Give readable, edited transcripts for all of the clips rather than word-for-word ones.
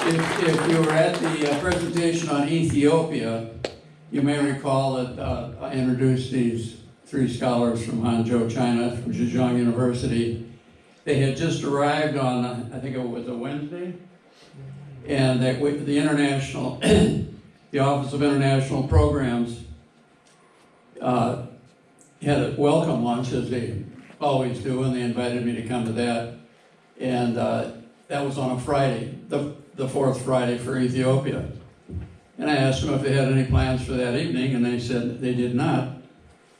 If you were at the presentation on Ethiopia, you may recall that I introduced these three scholars from Hangzhou, China, from Zhejiang University. They had just arrived on, I think it was a Wednesday, and the international, the Office of International Programs had a welcome lunch, as they always do, and they invited me to come to that. And that was on a Friday, the fourth Friday for Ethiopia. And I asked them if they had any plans for that evening, and they said they did not.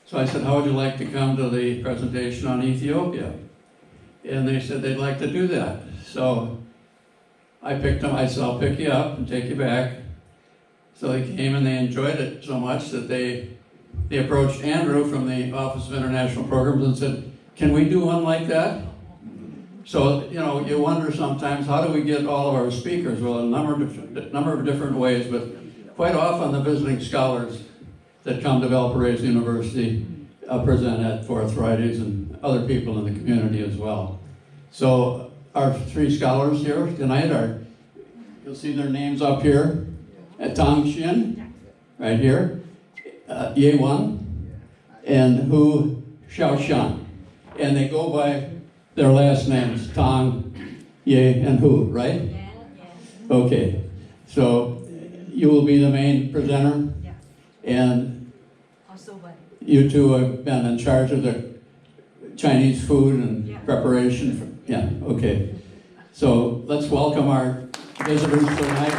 So I said, how would you like to come to the presentation on Ethiopia? And they said they'd like to do that. So I picked them, I said, I'll pick you up and take you back. So they came and they enjoyed it so much that they approached Andrew from the Office of International Programs and said, can we do one like that? So, you know, you wonder sometimes, how do we get all of our speakers? Well, a number of different ways, but quite often the visiting scholars that come to Valparaiso University present at Fourth Fridays, and other people in the community as well. So our three scholars here tonight are, you'll see their names up here, Tang Xin, right here, Ye Wan, and Hu Xiaoshan. And they go by their last names, Tang, Ye, and Hu, right? Yeah. Okay, so you will be the main presenter, Yeah. and Also one. you two have been in charge of the Chinese food and preparation for, yeah, okay. So let's welcome our visitors tonight.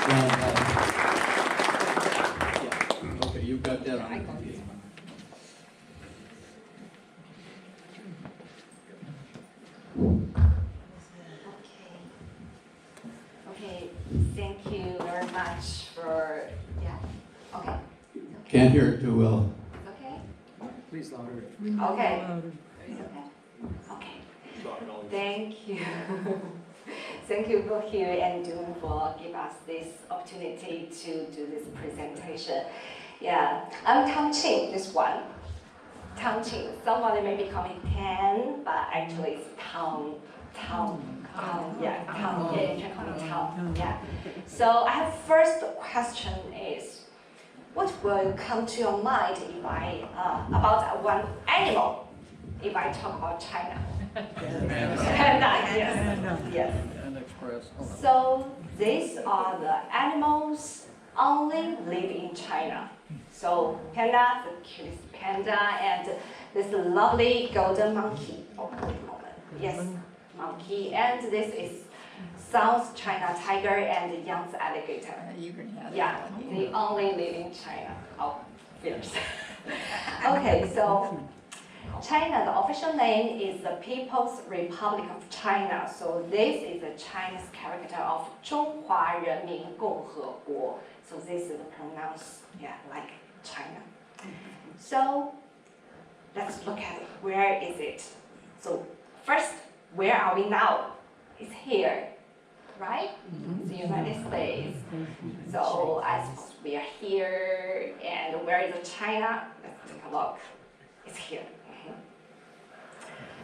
And, yeah, okay, you've got that on. Okay, thank you very much for, okay. Can't hear it too well. Okay? Please louder. Okay. Okay. Thank you. Thank you for here and doing for give us this opportunity to do this presentation. Yeah, I'm Tang Qing, this one. Tang Qing. Somebody may be calling Tan, but actually it's Tang. Yeah, you can call me Tang. Yeah. So I have first question is, what will come to your mind if I about one animal? If I talk about China, panda, yes. So these are the animals only live in China. So panda, the cutest panda, and this lovely golden monkey. Oh, yes, monkey, and this is South China tiger and Yangtze alligator. You can have Yeah, they only live in China. Oh, fierce. Okay, so China, the official name is the People's Republic of China. So this is the Chinese character of 中华人民共和国. So this is pronounced, like China. So let's look at where is it. So first, where are we now? It's here, right? The United States. So I suppose we are here, and where is China? Let's take a look. It's here.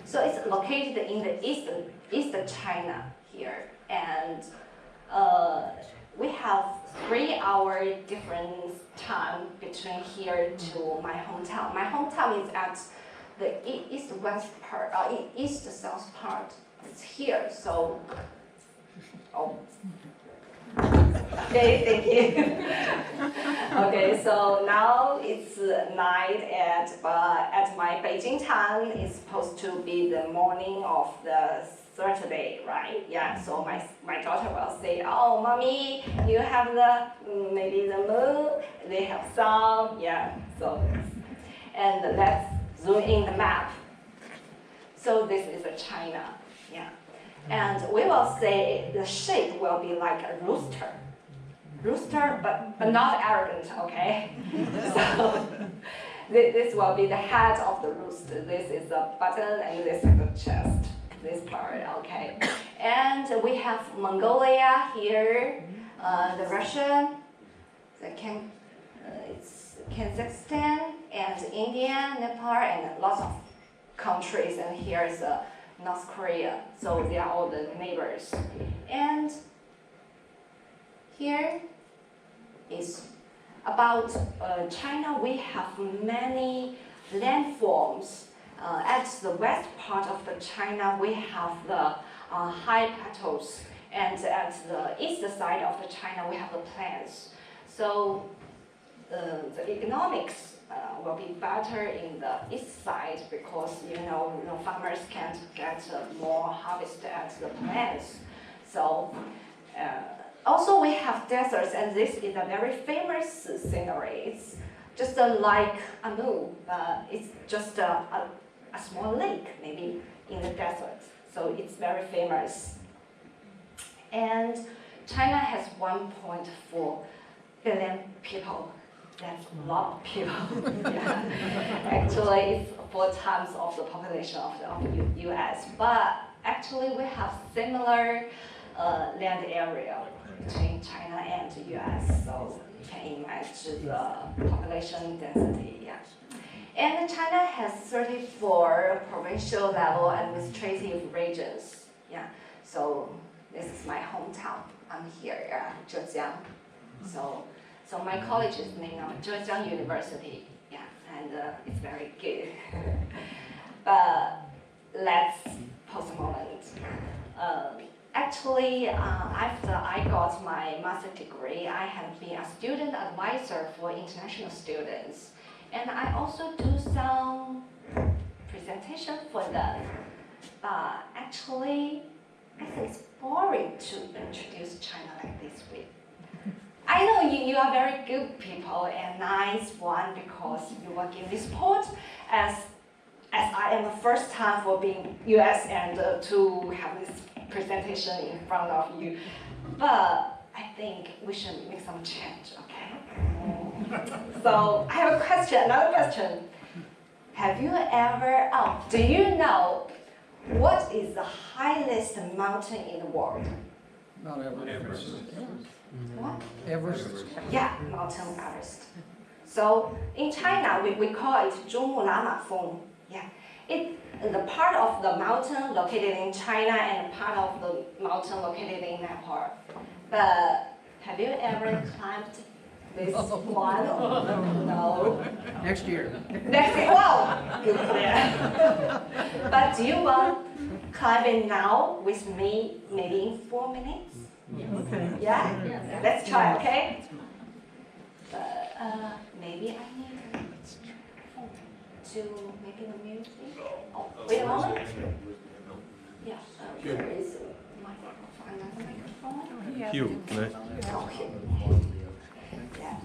So it's located in the eastern China here, and we have 3-hour difference time between here to my hometown. My hometown is at the east-west part, east-south part. It's here, so. Oh. Okay, thank you. Okay, so now it's night at my Beijing time. It's supposed to be the morning of the Saturday, right? Yeah. So my daughter will say, "Oh, mommy, you have maybe the moon. They have sun. Yeah." So, and let's zoom in the map. So this is China. Yeah. And we will say the shape will be like a rooster. Rooster, but not arrogant, okay? So this will be the head of the rooster. This is the button, and this is the chest, this part, okay? And we have Mongolia here, the Russian, it's Kazakhstan, and India, Nepal, and lots of countries. And here is North Korea. So they are all the neighbors. And here is about China. We have many landforms. At the west part of the China, we have the high plateaus, and at the east side of the China, we have the plains. So the economics will be better in the east side because farmers can't get more harvest at the plains. So also we have deserts, and this is a very famous scenery. It's just like Anu, but it's just a small lake, maybe in the desert. So it's very famous. And China has 1.4 billion people. That's a lot of people. Yeah. Actually, it's 4 times of the population of the US. But actually, we have similar land area between China and the US. So you can imagine the population density. Yeah. And China has 34 provincial level administrative regions. Yeah. So this is my hometown. I'm here, Zhejiang. So my college is named after Zhejiang University. Yeah, and it's very good. But let's pause a moment. Actually, after I got my master's degree, I have been a student advisor for international students. And I also do some presentation for them. But actually, I think it's boring to introduce China like this way. I know you are very good people and nice one because you will give this report as I am the first time for being US and to have this presentation in front of you. But I think we should make some change, okay? So I have a question, another question. Have you ever, do you know what is the highest mountain in the world? Mount Everest. What? Everest. Yeah, Mountain Everest. So in China, we call it Zhongmulama. Yeah, the part of the mountain located in China and part of the mountain located in Nepal. But have you ever climbed this one? No. Next year. Next year. Wow. Good idea. But do you want climb it now with me? Maybe in 4 minutes. Okay. Yeah? Let's try, okay? But maybe I need to make the music. Oh, wait a moment. Yeah, there is a microphone, another microphone. Hugh, can I? Okay. Yeah.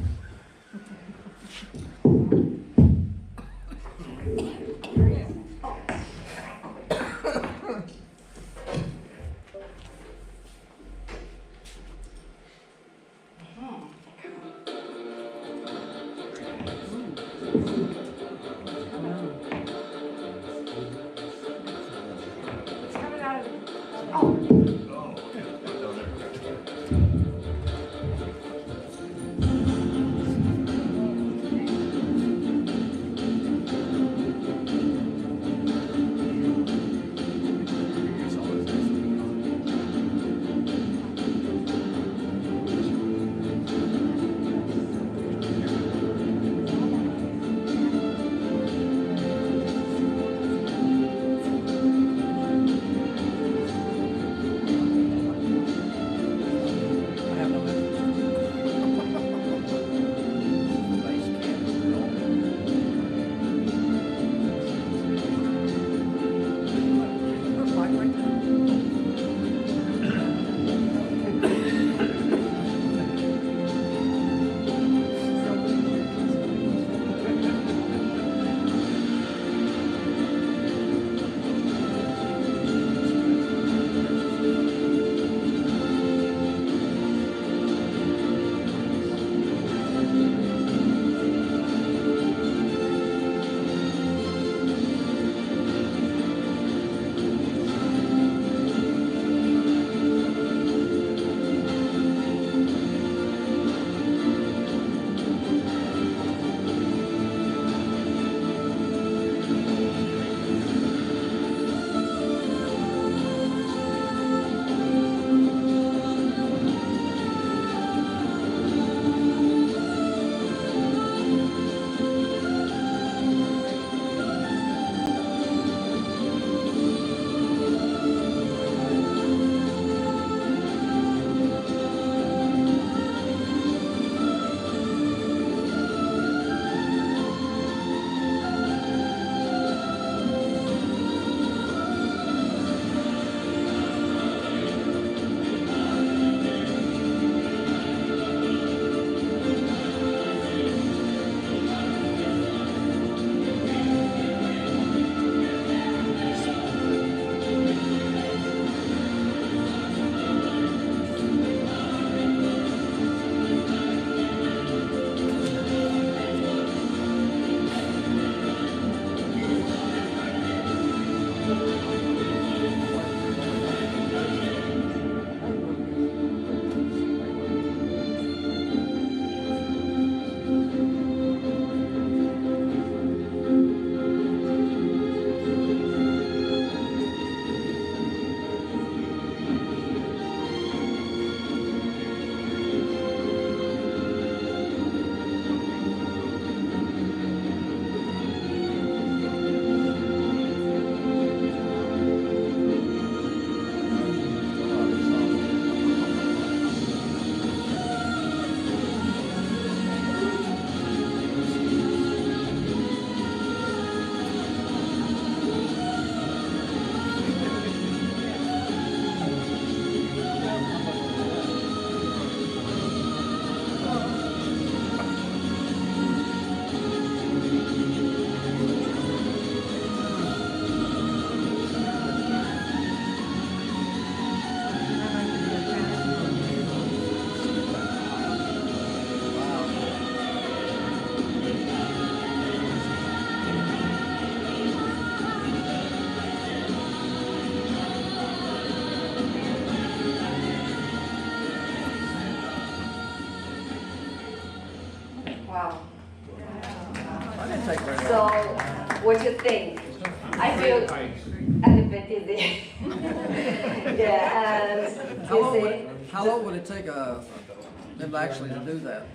Wow. I didn't take very So, long. what do you think? I feel a little bit dizzy. Yeah, and How long you would, see, how long would it take them actually to do that?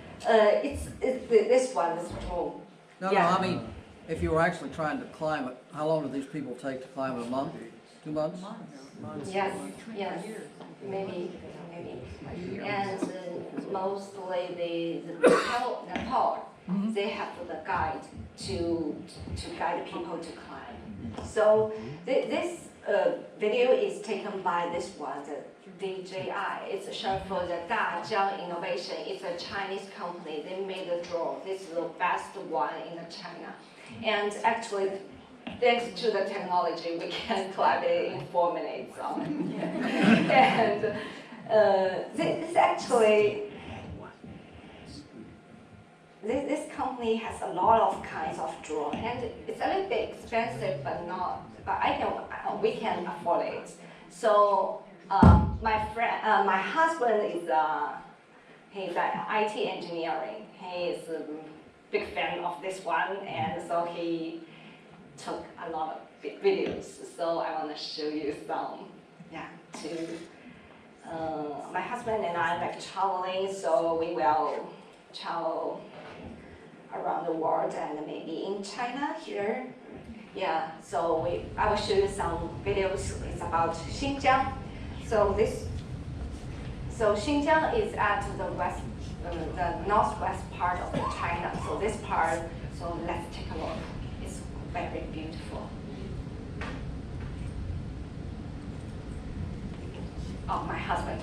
it's this one is true. No, Yeah. no, I mean, if you were actually trying to climb it, how long do these people take to climb it? A month? 2 months? Yes, yes, maybe. And mostly the Nepal, they have the guide to guide people to climb. So this video is taken by this one, the DJI. It's short for the Zhejiang Innovation. It's a Chinese company. They made a drone. This is the best one in China. And actually, thanks to the technology, we can climb it in 4 minutes. And this actually, this company has a lot of kinds of drone, and it's a little bit expensive, but we can afford it. So my husband is he's an IT engineering. He is a big fan of this one, and so he took a lot of videos. So I want to show you some. Yeah, my husband and I like traveling, so we will travel around the world and maybe in China here. Yeah, so I will show you some videos. It's about Xinjiang. So Xinjiang is at the northwest part of China. So this part, so let's take a look. It's very beautiful. Oh, my husband.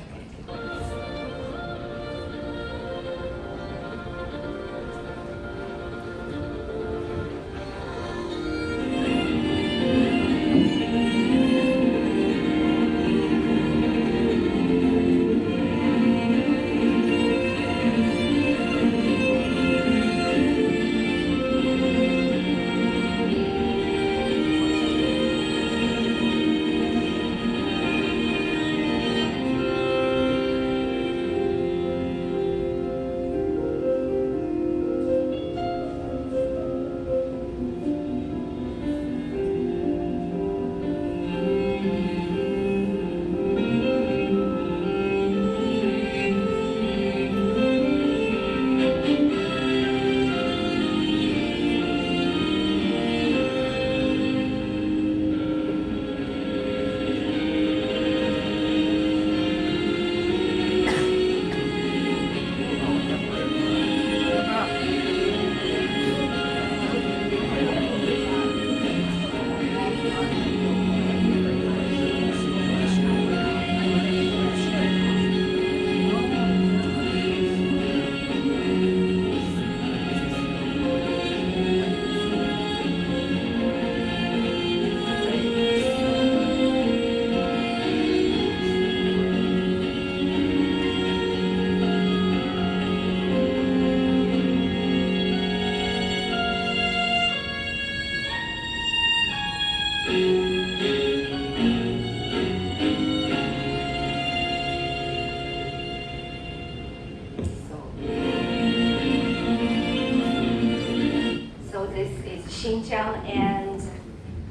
Xinjiang, and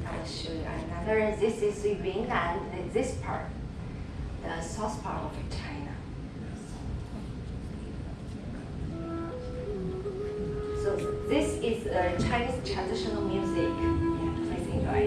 I will show you another. This is Yunnan, this part, the south part of China. So this is Chinese traditional music. Yeah, please enjoy.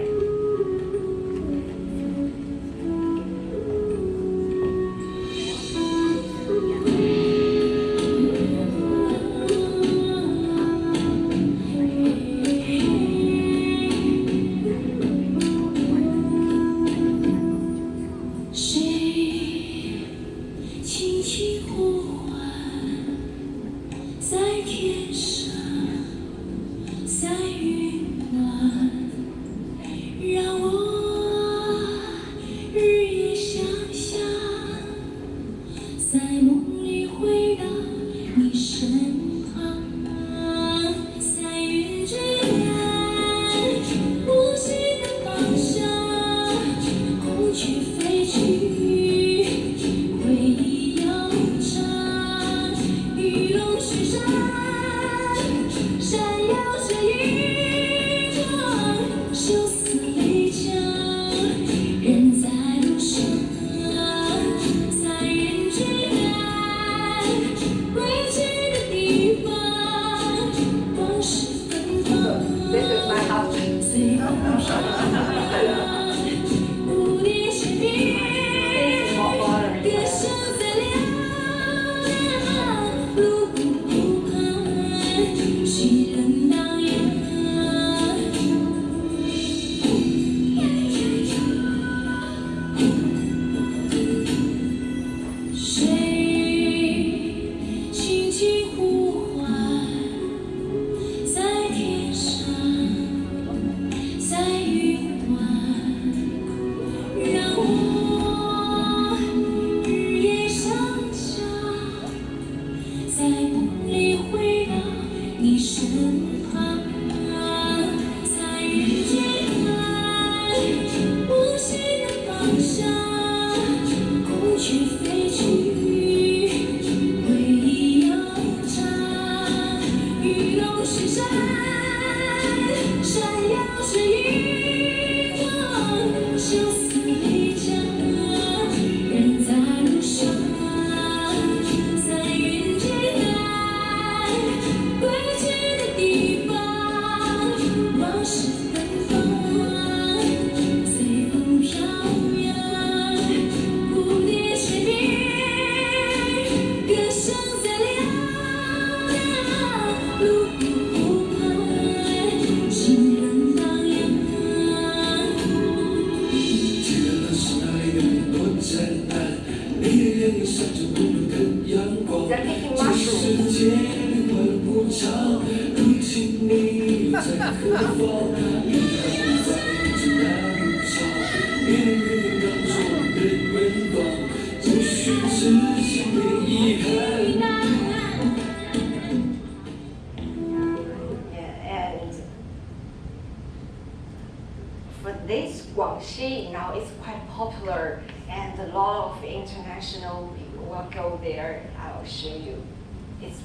去飞去，回忆悠长。And for this Guangxi now it's quite popular, and a lot of international people will go there. I will show you. It's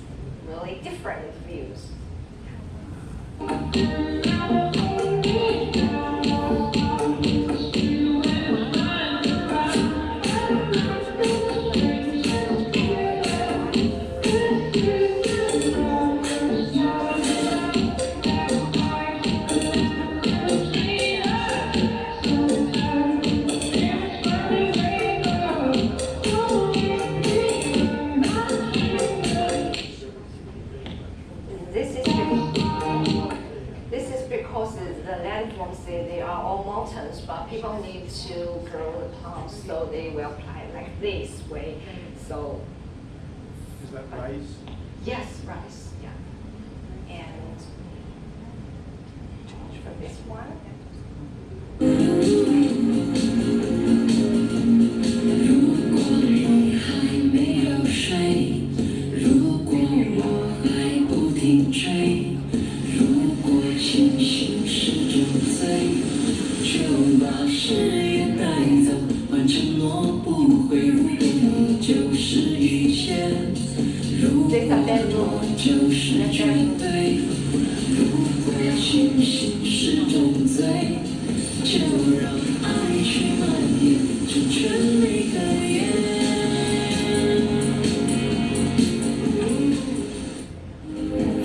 really different views. This is because the landforms, they are all mountains, but people need to grow the plants, so they will plant like this way. So Is that rice? yes, rice, yeah. And change for this one. 这小电路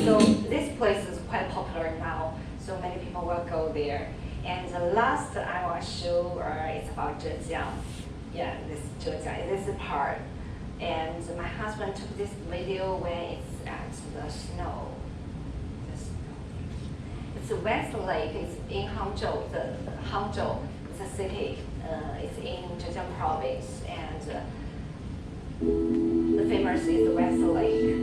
，So this place is quite popular now, so many people will go there. And the last I want to show is about Zhejiang. Yeah, this Zhejiang, this is part. And my husband took this video when it's at the snow. It's a West Lake, it's in Hangzhou, Hangzhou is a city, it's in Zhejiang province, and the famous is the West Lake.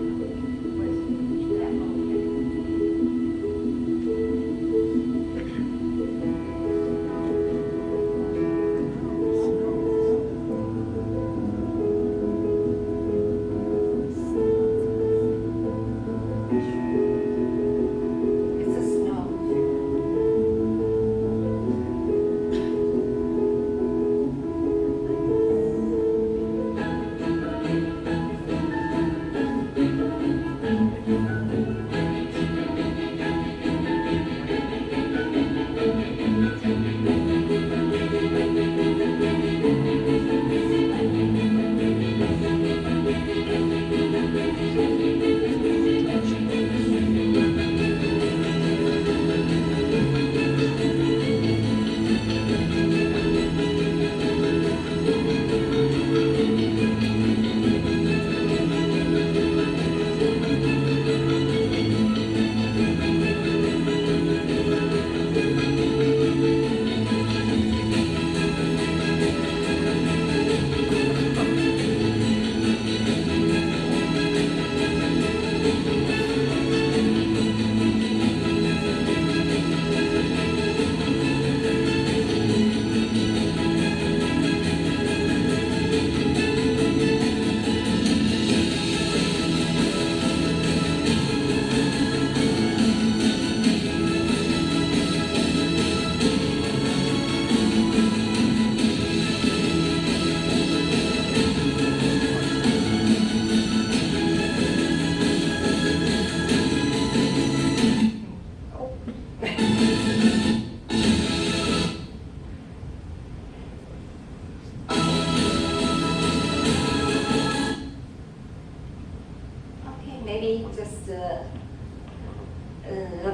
Maybe just the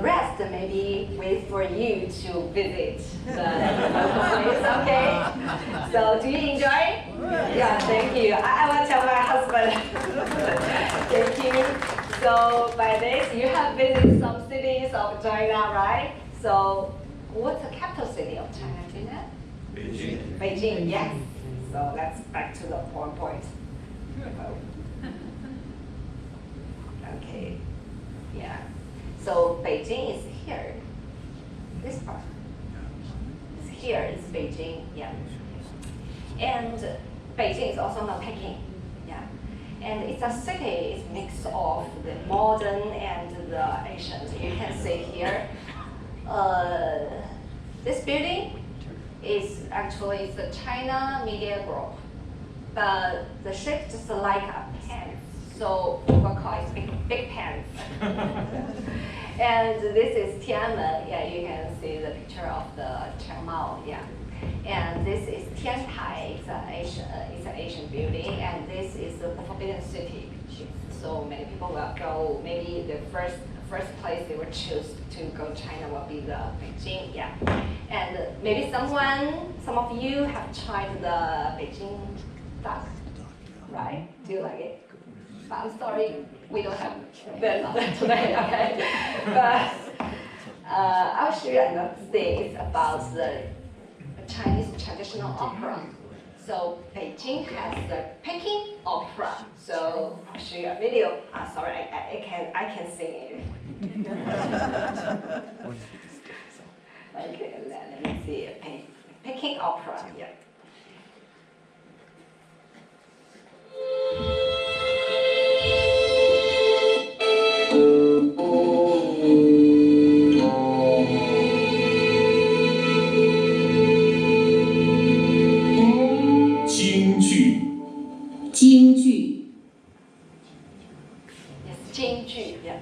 rest, maybe wait for you to visit the local place, okay? So do you enjoy? Yeah, thank you. I will tell my husband. Thank you. So by this, you have visited some cities of China, right? So what's the capital city of China, do you know? Beijing. Beijing, yes. So let's back to the point. Okay, yeah. So Beijing is here, Beijing is also known Peking. Yeah. And it's a city, it's a mix of the modern and the ancient. You can see here. This building is actually the China Media Group, but the shape just like a pen, so people call it big pens. And this is Tianmen. Yeah, you can see the picture of the Changmao. Yeah, and this is Tiantai. It's an Asian building, and this is the Forbidden City. So many people will go. Maybe the first place they would choose to go China will be the Beijing. Yeah, and maybe some of you have tried the Beijing duck, right? Do you like it? But I'm sorry, we don't have that today, okay? But I'll show you another thing. It's about the Chinese traditional opera. So Beijing has the Peking opera. So I'll show you a video. Sorry, I can sing it. Okay, let me see. Peking opera. Yeah. Yes, 京剧. Yeah.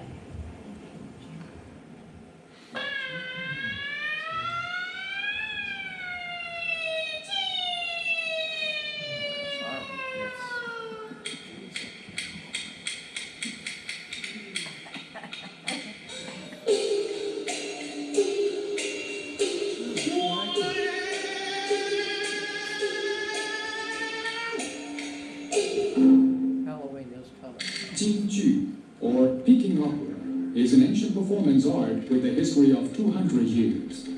Halloween is coming. Jingju, or Peking opera, is an ancient performance art with a history of 200 years.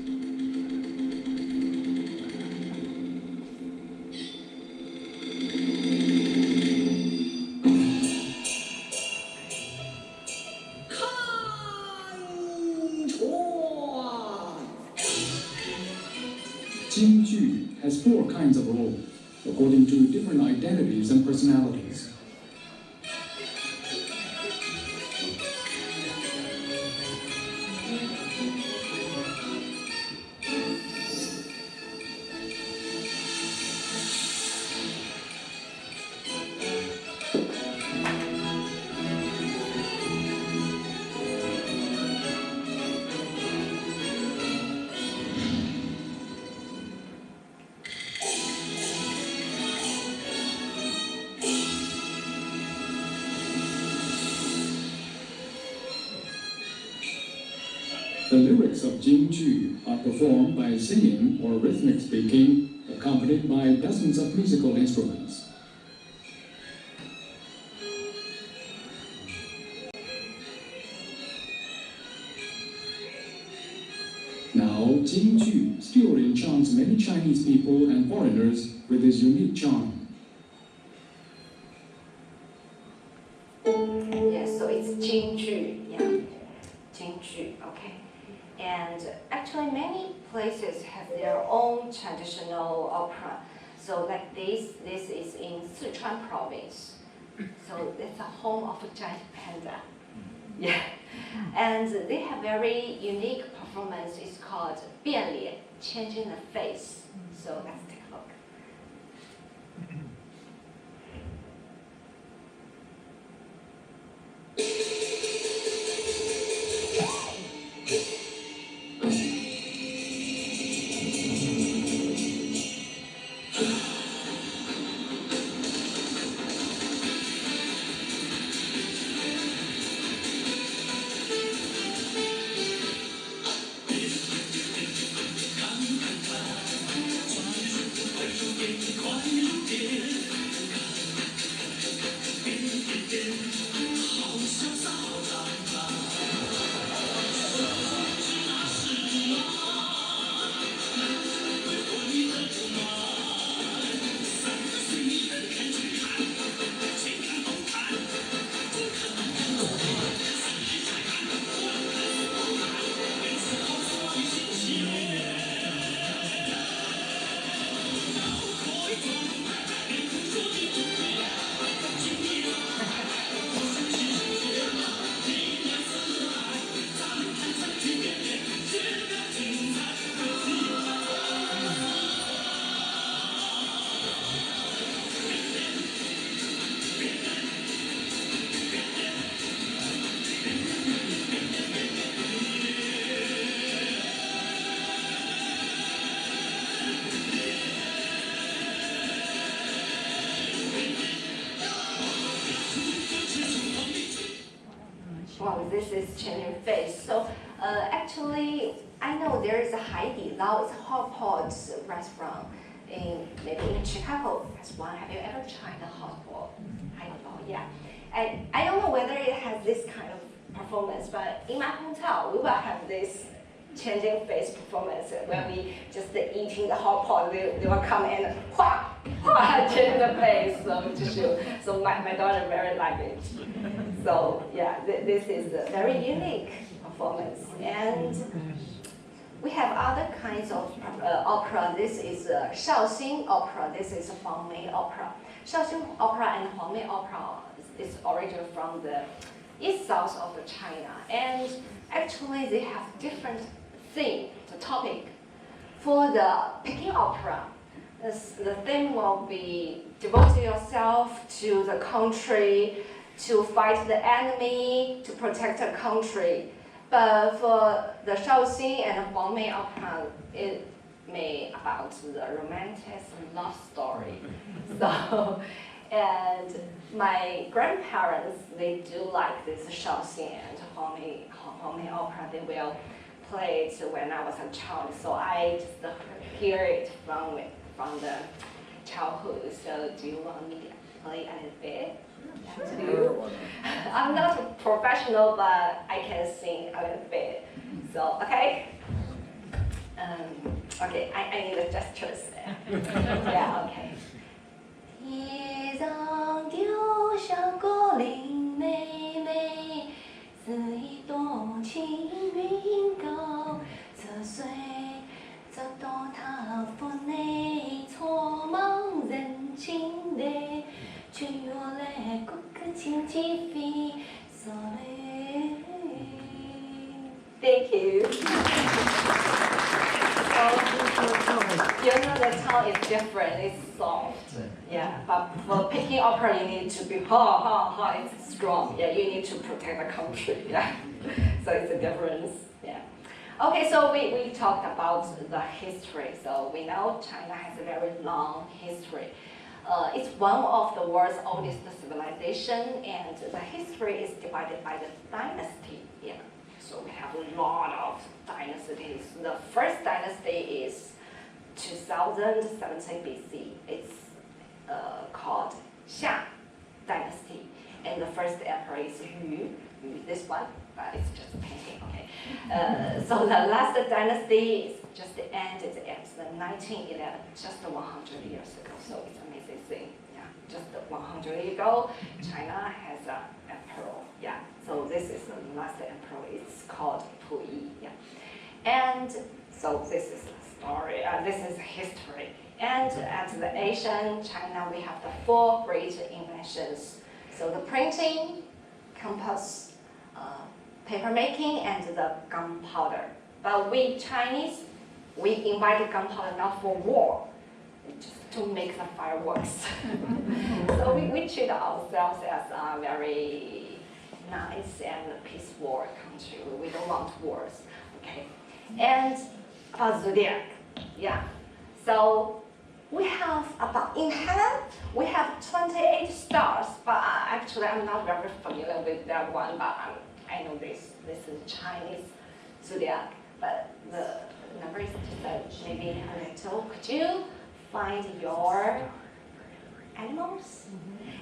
Jingju has 4 kinds of roles, according to different identities and personalities. The lyrics of Jingju are performed by singing or rhythmic speaking, accompanied by dozens of musical instruments. Now, Jingju still enchants many Chinese people and foreigners with his unique charm. Yes, so it's 京剧. Yeah, 京剧. Okay. And actually many places have their own traditional opera. So like this is in Sichuan province. So it's a home of a giant panda. Yeah. And they have very unique performance. It's called 变脸, changing the face. So let's take a look. wow, this is changing face. So actually, I know there is a Haidi Lao, it's a hot pot restaurant maybe in Chicago. Has one. Have you ever tried the hot pot? Haidi Lao, yeah. And I don't know whether it has this kind of performance, but in my hometown, we will have this changing face performance when we just eating the hot pot. They will come and change the face to show. So my daughter very like it. So yeah, this is a very unique performance. And we have other kinds of opera. This is Shaoxing opera. This is Huangmei opera. Shaoxing opera and Huangmei opera is origin from the east south of China, and actually they have different theme, the topic. For the Peking opera, the theme will be devote yourself to the country, to fight the enemy, to protect the country. But for the Shaoxing and Huangmei opera, it may about the romantic love story. So, and my grandparents, they do like this Shaoxing and Huangmei opera. They will play it when I was a child, so I just hear it from the childhood. So do you want me to play a little bit? I'm not a professional, but I can sing a little bit. So, okay? Okay, I need the gestures. Yeah, okay. 天上丢下个林妹妹，是一朵青云高，这水这朵它不内，匆忙人情的，却又来个个轻轻飞，所以。Thank you. You know the tone is different, it's soft. Yeah, but for Peking opera you need to be it's strong. Yeah, you need to protect the country. Yeah, so it's a difference. Yeah. Okay, so we talked about the history. So we know China has a very long history. It's one of the world's oldest civilization, and the history is divided by the dynasty. Yeah. So we have a lot of dynasties. The first dynasty is 2070 BC. It's called Xia dynasty. And the first emperor is Yu, this one, it's just a painting, okay. So the last dynasty is just ended at the 1911, just 100 years ago. So it's an amazing thing. Yeah, just 100 years ago, China has an emperor. Yeah, so this is the last emperor. It's called Puyi. Yeah, and so this is the story. This is history. And at the Asian China, we have the 4 great inventions. So the printing, compass, paper making, and the gunpowder. But we Chinese, we invented gunpowder not for war, just to make the fireworks. So we treat ourselves as a very nice and peaceful country. We don't want wars, okay? And about zodiac, yeah. So we have about, in heaven, we have 28 stars, but actually I'm not very familiar with that one, but I know this is Chinese zodiac, but the number is just maybe a little. Could you find your animals?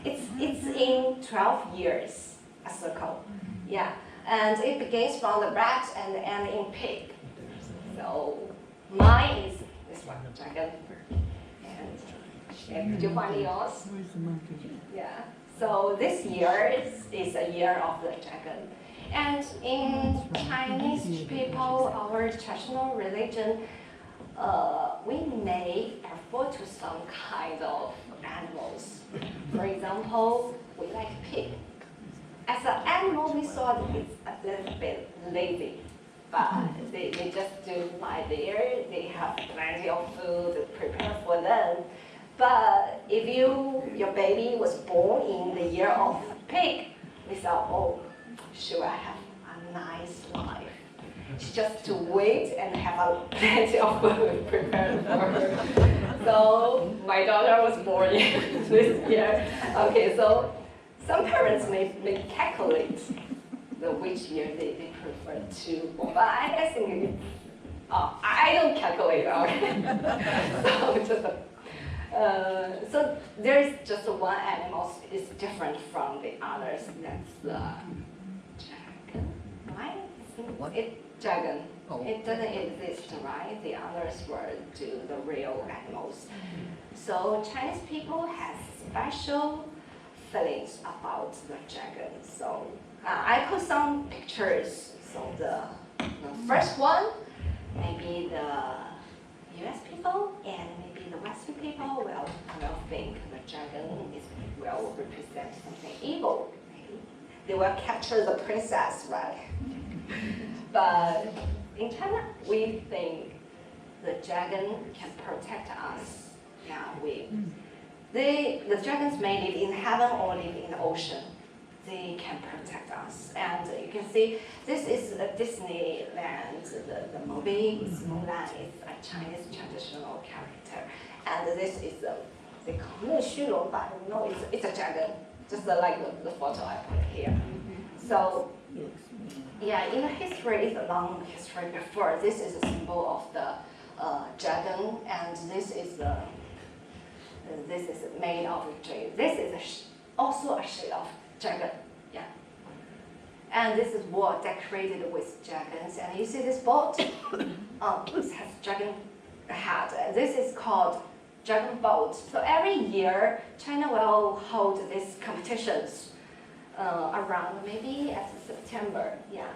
It's in 12 years, a circle, yeah. And it begins from the rat and ends in pig. So mine is this one, dragon. And could you find yours? Yeah. So this year is a year of the dragon. And in Chinese people, our traditional religion, we may prefer to some kind of animals. For example, we like pig. As an animal, we thought it's a little bit lazy. But they just do lie there. They have plenty of food prepared for them. But if your baby was born in the year of pig, we thought, oh, she will have a nice life. She just to wait and have plenty of food prepared for her. So my daughter was born this year. Okay, so some parents may calculate which year they prefer to born. But I think it, I don't calculate. Okay. So there is just one animal is different from the others. That's the dragon, right? What? Dragon. Oh. It doesn't exist, right? The others were the real animals. So Chinese people have special feelings about the dragon. So I put some pictures. So the first one, maybe the U.S. people and maybe the Western people will think the dragon will represent something evil. Maybe they will capture the princess, right? But in China, we think the dragon can protect us. Yeah, the dragons may live in heaven or live in the ocean. They can protect us. And you can see this is the Disneyland, the movie. Mulan is a Chinese traditional character. And this is they call it Xulong, but no, it's a dragon, just like the photo I put here. So yeah, in the history, it's a long history before. This is a symbol of the dragon, and this is made of jade. This is also a shape of dragon, yeah. And this is boat decorated with dragons. And you see this boat? It has dragon head. And this is called dragon boat. So every year, China will hold these competitions around maybe at September, yeah.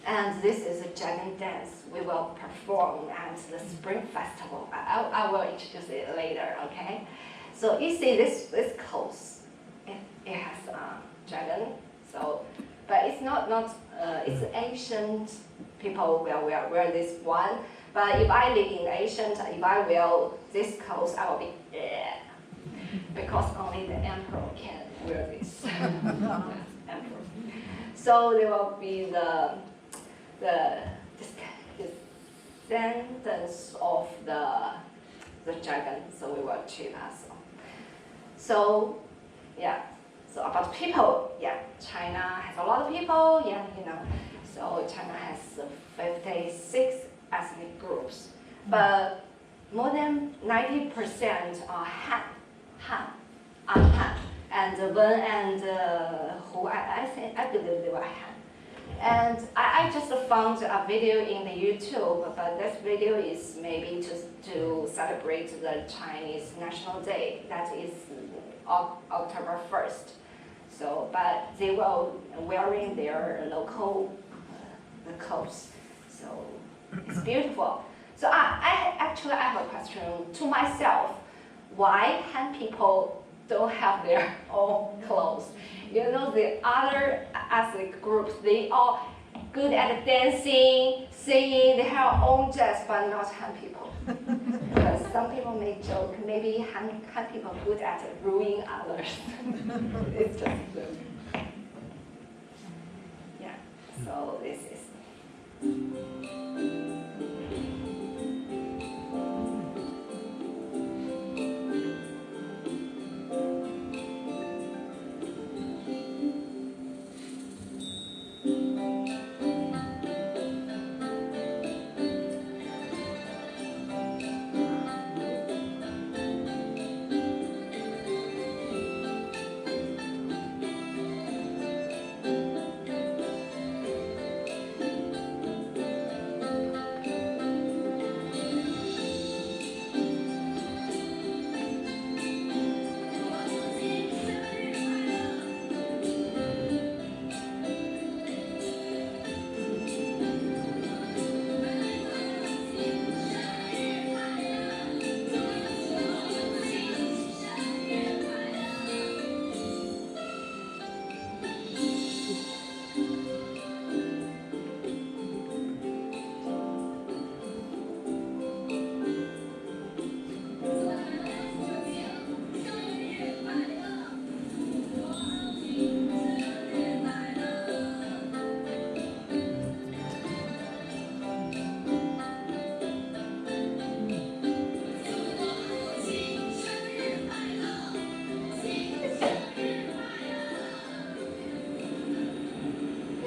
And this is a dragon dance we will perform at the Spring Festival. I will introduce it later, okay? So you see this clothes, it has dragon. So, but it's not it's ancient people will wear this one. But if I live in ancient, if I wear this clothes, I will be because only the emperor can wear this. Emperor. So there will be the descendants of the dragon. So we will treat us. So yeah. So about people, yeah, China has a lot of people, yeah, you know. So China has 56 ethnic groups, but more than 90% are Han, and Wen and Hu. I believe they were Han. And I just found a video in the YouTube, but this video is maybe to celebrate the Chinese National Day. That is October 1st. So, but they were wearing their local the clothes. So it's beautiful. So I actually have a question to myself. Why Han people don't have their own clothes? You know, the other ethnic groups, they are good at dancing, singing, they have their own dress, but not Han people. Because some people may joke, maybe Han people are good at ruining others. It's just, yeah, so this is.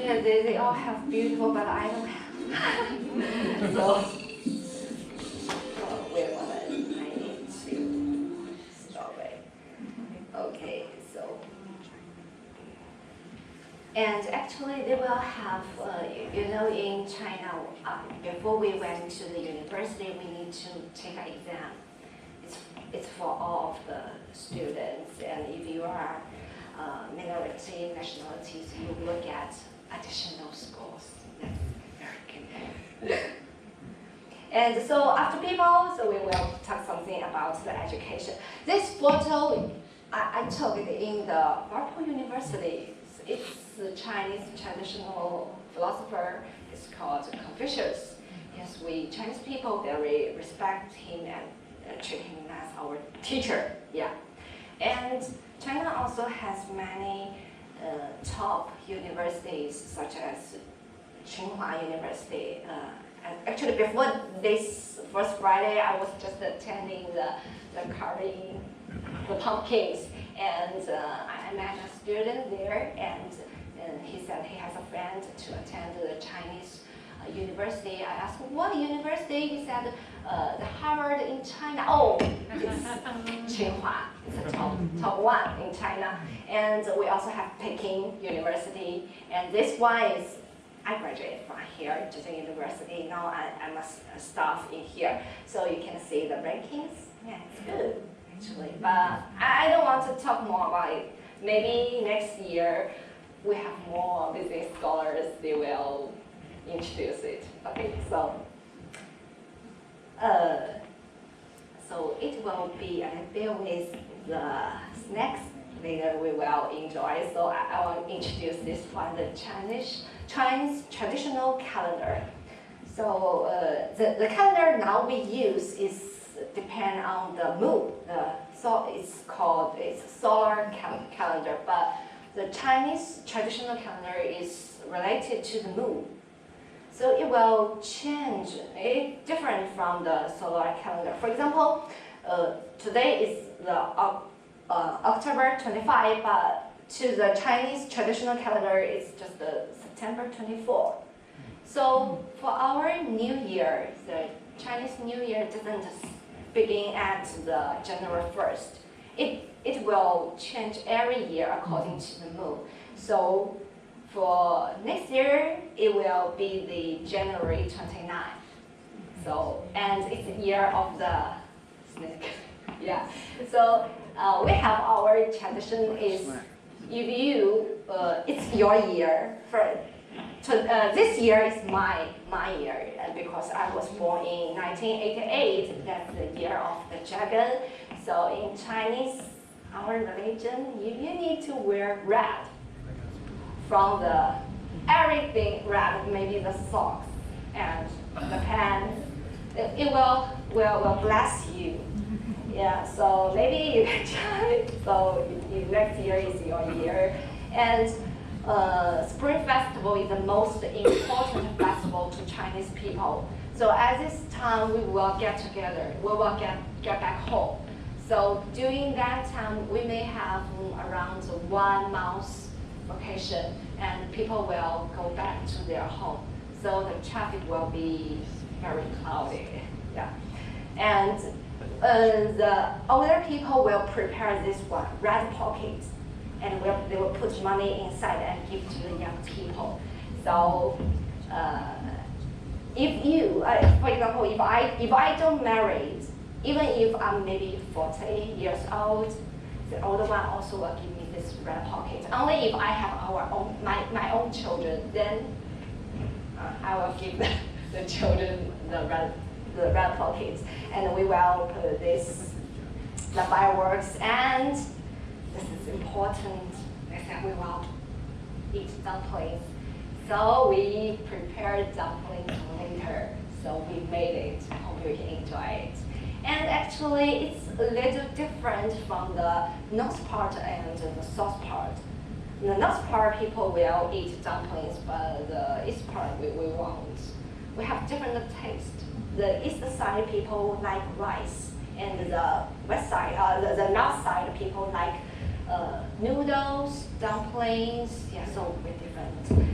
Yeah, they all have beautiful, but I don't have. So, wait a moment, I need to stop it. Okay, so. And actually, they will have, in China, before we went to the university, we need to take an exam. It's for all of the students, and if you are minority nationalities, you will get additional scores. That's very good. And so after people, so we will talk something about the education. This photo I took it in the Valparaiso University. It's the Chinese traditional philosopher. It's called Confucius. Yes, we Chinese people very respect him and treat him as our teacher. Yeah, and China also has many top universities such as Tsinghua University. And actually, before this first Friday, I was just attending the carving the pumpkins, and I met a student there, and he said he has a friend to attend the Chinese university. I asked, what university? He said, the Harvard in China. Oh, it's Tsinghua. It's the top one in China. And we also have Peking University, and this one is, I graduated from here, Zhejiang University. Now I'm a staff in here, so you can see the rankings. Yeah, it's good, actually. But I don't want to talk more about it. Maybe next year we have more business scholars. They will introduce it. Okay, so it will be a bit with the snacks. Later we will enjoy. So I will introduce this one, the Chinese traditional calendar. So the calendar now we use is depend on the moon. So it's solar calendar, but the Chinese traditional calendar is related to the moon. So it will change. It's different from the solar calendar. For example, today is the October 25, but to the Chinese traditional calendar, it's just September 24. So for our New Year, the Chinese New Year doesn't begin at the January 1st. It will change every year according to the moon. So for next year, it will be the January 29. So, and it's the year of the snake. Yeah. So we have our tradition is, if you, it's your year. This year is my year, because I was born in 1988. That's the year of the dragon. So in Chinese, our religion, you need to wear red. From the everything red, maybe the socks and the pants. It will bless you. Yeah, so maybe you can try. So next year is your year. And Spring Festival is the most important festival to Chinese people. So at this time, we will get together. We will get back home. So during that time, we may have around 1 month vacation, and people will go back to their home. So the traffic will be very cloudy. Yeah, and the older people will prepare this one, red pockets, and they will put money inside and give to the young people. So if you, for example, if I don't marry, even if I'm maybe 40 years old, the older one also will give me this red pocket. Only if I have my own children, then I will give the children the red pockets, and we will put the fireworks, and this is important. We will eat dumplings. So we prepared dumplings later. So we made it. Hope you can enjoy it. And actually, it's a little different from the north part and the south part. In the north part, people will eat dumplings, but the east part, we won't. We have different taste. The east side people like rice, and the west side, the north side people like noodles, dumplings. Yeah, so we're different.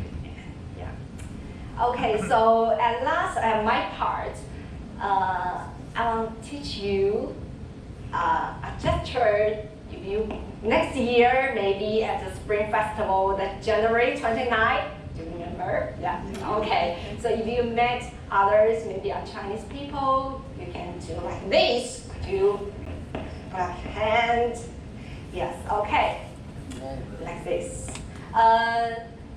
Okay, so at last, my part, I want to teach you a gesture. If you next year, maybe at the Spring Festival, that January 29th, do you remember? Yeah. Okay. So if you met others, maybe Chinese people, you can do like this. Do a hand. Yes. Okay. Like this.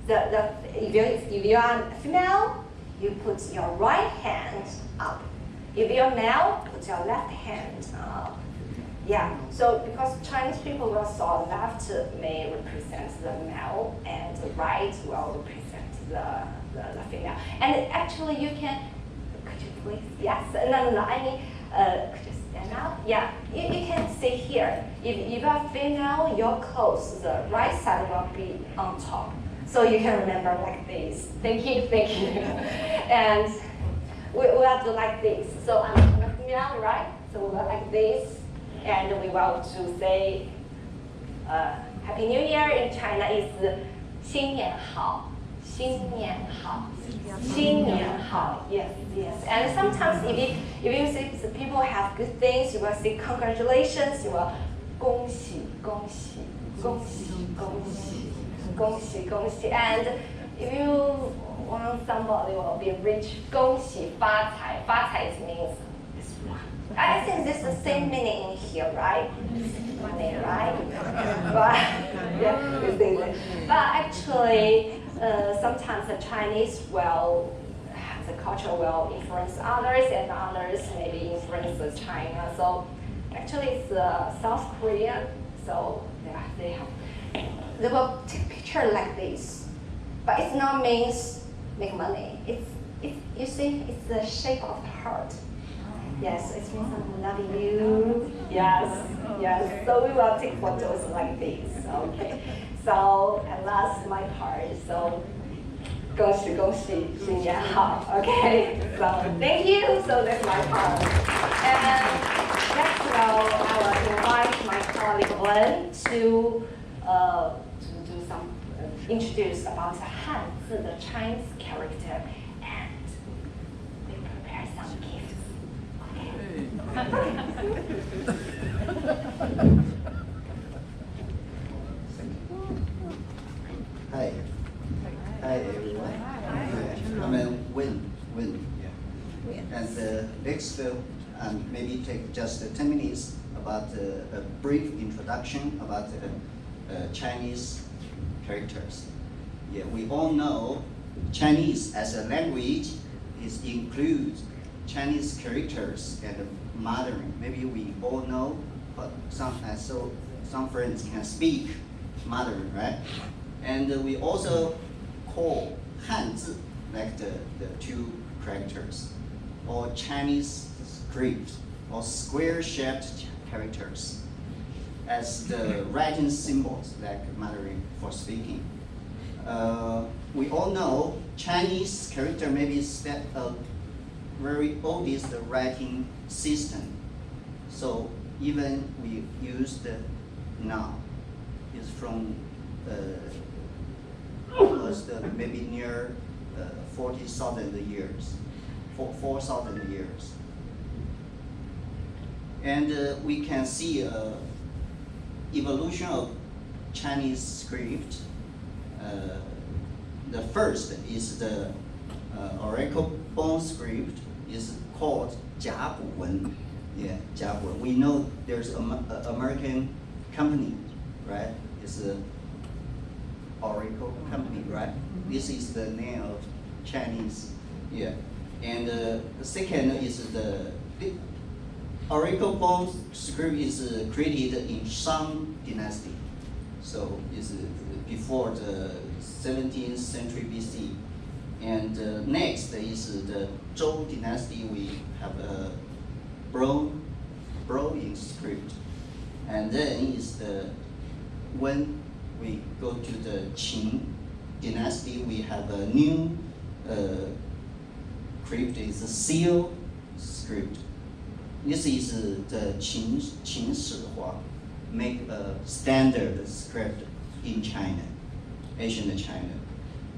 If you are female, you put your right hand up. If you're male, put your left hand up. Yeah, so because Chinese people will saw left may represent the male and the right will represent the female. And actually you can, could you please, yes, no, I mean, could you stand up? Yeah, you can see here. If you are female, your clothes, the right side will be on top. So you can remember like this. Thank you. And we will do like this. So I'm a female, right? So we will like this. And we will to say Happy New Year in China is 新年好, 新年好, 新年好. Yes. And sometimes if you see the people have good things, you will say congratulations, you will 恭喜恭喜恭喜恭喜恭喜恭喜. And if you want somebody will be rich, 恭喜发财. 发财 means this one. I think this is the same meaning in here, right? Money, right? But actually, sometimes the Chinese will, the culture will influence others, and others maybe influence China. So actually, it's South Korea. So they will take picture like this, but it not means make money. You see, it's the shape of the heart. Yes, it means I'm loving you. Yes. So we will take photos like this. Okay. So at last my part. So 恭喜恭喜新年好. Okay. So thank you. So that's my part. And next I will invite my colleague Wen to do some introduce about the Hanzi, the Chinese character, and we prepare some gifts. Hi. Hi everyone. I'm Win. Yeah. And next, maybe take just 10 minutes about a brief introduction about Chinese characters. Yeah, we all know Chinese as a language includes Chinese characters and Mandarin. Maybe we all know, but some friends can speak Mandarin, right? And we also call Hanzi, like the two characters, or Chinese script, or square-shaped characters, as the writing symbols, like Mandarin for speaking. We all know Chinese character maybe very oldest writing system. So even we use the now is from almost maybe near 40,000 years, 4,000 years. And we can see evolution of Chinese script. The first is the oracle bone script is called 甲骨文. Yeah, 甲骨文. We know there's an American company, right? It's a oracle company, right? This is the name of Chinese. Yeah, and the second is the oracle bone script is created in Shang dynasty. So it's before the 17th century BC. And next is the Zhou dynasty. We have a bronze script. And then is when we go to the Qing dynasty, we have a new script, is a seal script. This is the Qin Shihua, make a standard script in China, ancient China.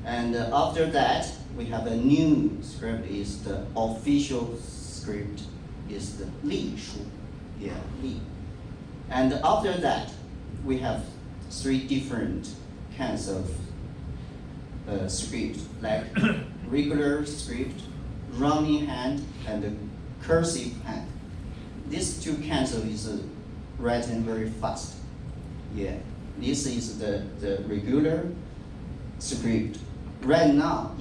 And after that, we have a new script. Is the official script is the 隶书, yeah, 隶. And after that, we have 3 different kinds of script, like regular script, running hand, and cursive hand. These 2 kinds of is written very fast. Yeah, this is the regular script. Right now,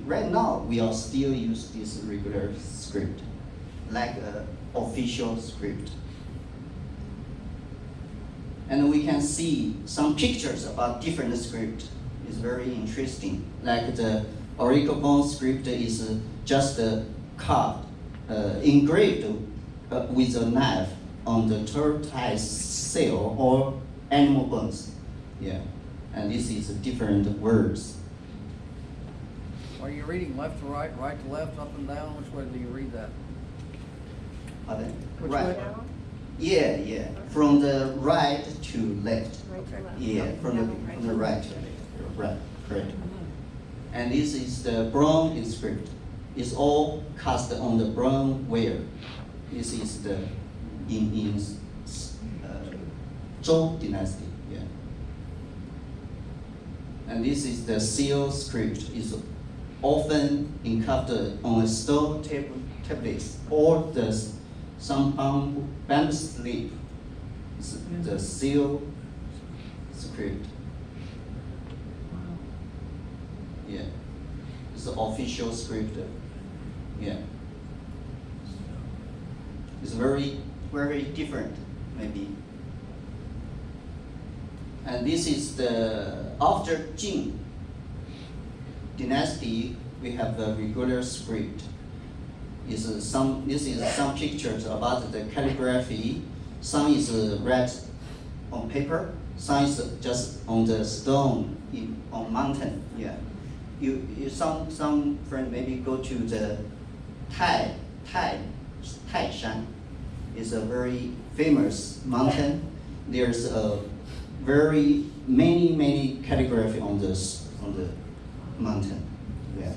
right now, we are still use this regular script, like official script. And we can see some pictures about different script. It's very interesting. Like the Auricobone script is just carved, engraved with a knife on the tortoise shell or animal bones. Yeah, and this is different words. Are you reading left to right, right to left, up and down? Which way do you read that? Pardon? Which Right. way? Yeah, yeah. From the right to left. Okay. Yeah, from the right to left. Right, correct. And this is the bronze script. It's all cast on the bronze ware. This is the in Zhou dynasty. Yeah. And this is the seal script. It's often encarved on a stone tablets or some bamboo slip. It's the seal script. Yeah, it's the official script. Yeah, it's very, very different, maybe. And this is the after Jin dynasty. We have the regular script. This is some pictures about the calligraphy. Some is read on paper. Some is just on the stone on mountain. Yeah. Some friend maybe go to the Taishan. It's a very famous mountain. There's a very many calligraphy on the mountain. Yeah.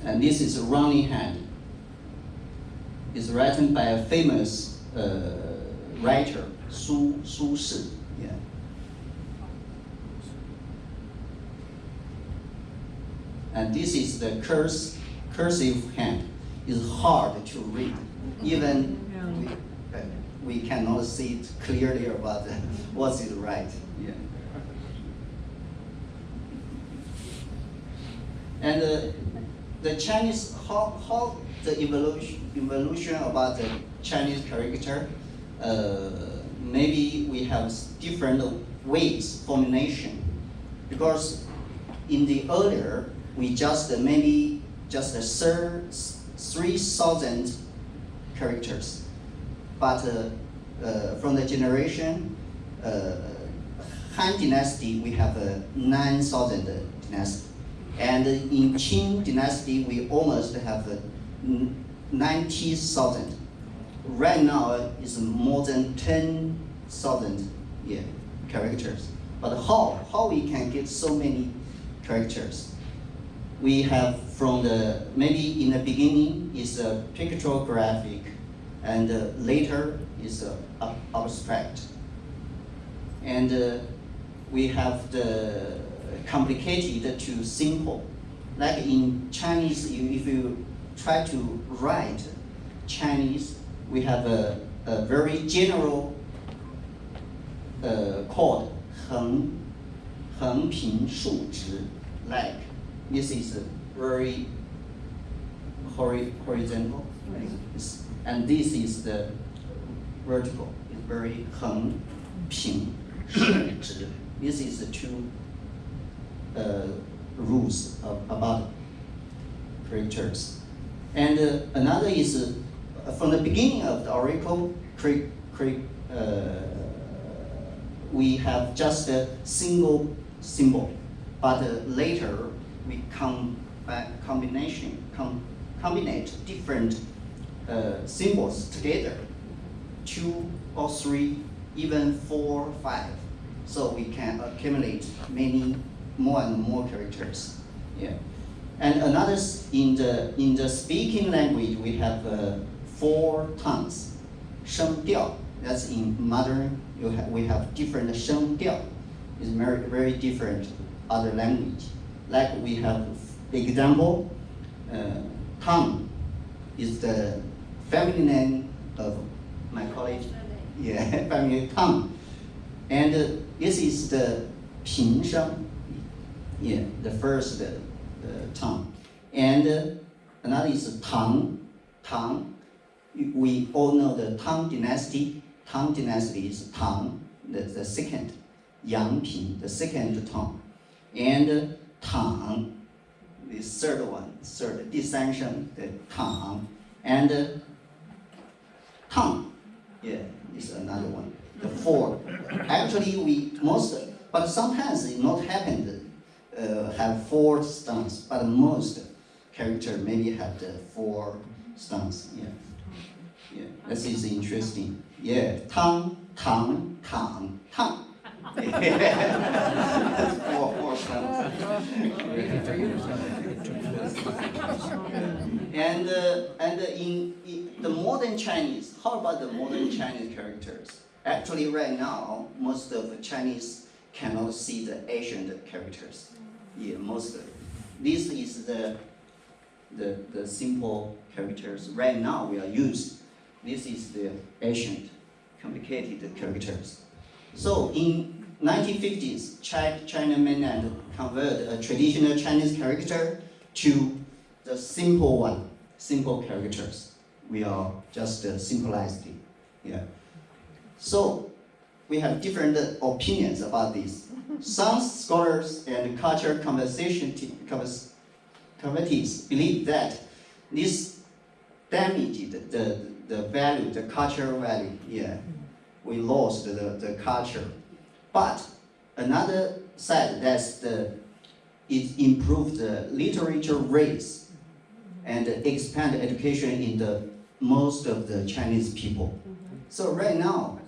And this is a running hand. It's written by a famous writer, Su Shi. Yeah. And this is the cursive hand. It's hard to read. Even we cannot see it clearly about what's it right. Yeah. And the Chinese, how the evolution about the Chinese character, maybe we have different ways formulation, because in the earlier we just maybe just 3,000 characters, but from the generation Han Dynasty we have 9,000 dynasty. And in Qing dynasty, we almost have 90,000. Right now, it's more than 10,000 characters. But how we can get so many characters? We have from the, maybe in the beginning is a pictographic, and later is abstract. And we have the complicated to simple. Like in Chinese, if you try to write Chinese, we have a very general called 横平竖直, like this is very horizontal, and this is the vertical. It's very 横平竖直. This is the two rules about characters. And another is from the beginning of the oracle, we have just a single symbol, but later we combine different symbols together, 2 or 3, even 4, 5. so we can accumulate many more and more characters. Yeah. And another, in the speaking language, we have 4 tongues. 声调, that's in modern, we have different 声调. It's very, very different other language. Like we have example, Tang is the family name of my college. Yeah, family Tang. And this is the 平声. Yeah, the first Tang. And another is Tang. Tang. We all know the Tang dynasty. Tang dynasty is Tang, the second. Yang Ping, the second Tang. And Tang, the third one, third, 第三声, the Tang. And Tang, yeah, is another one. The 4. Actually, but sometimes it not happened. Have 4 stones, but most character maybe have the 4 stones. Yeah, yeah. This is interesting. Yeah, Tang, Tang, Tang, Tang. 4 stones. And in the modern Chinese, how about the modern Chinese characters? Actually, right now, most of the Chinese cannot see the Asian characters. Yeah, most of it. This is the simple characters. Right now we are used. This is the ancient, complicated characters. So in 1950s, China mainland converted a traditional Chinese character to the simple one, simple characters. We are just simplified it. Yeah. So we have different opinions about this. Some scholars and cultural committees believe that this damaged the value, the cultural value. Yeah, we lost the culture. But another side, it improved the literature rates and expand education in the most of the Chinese people. So right now,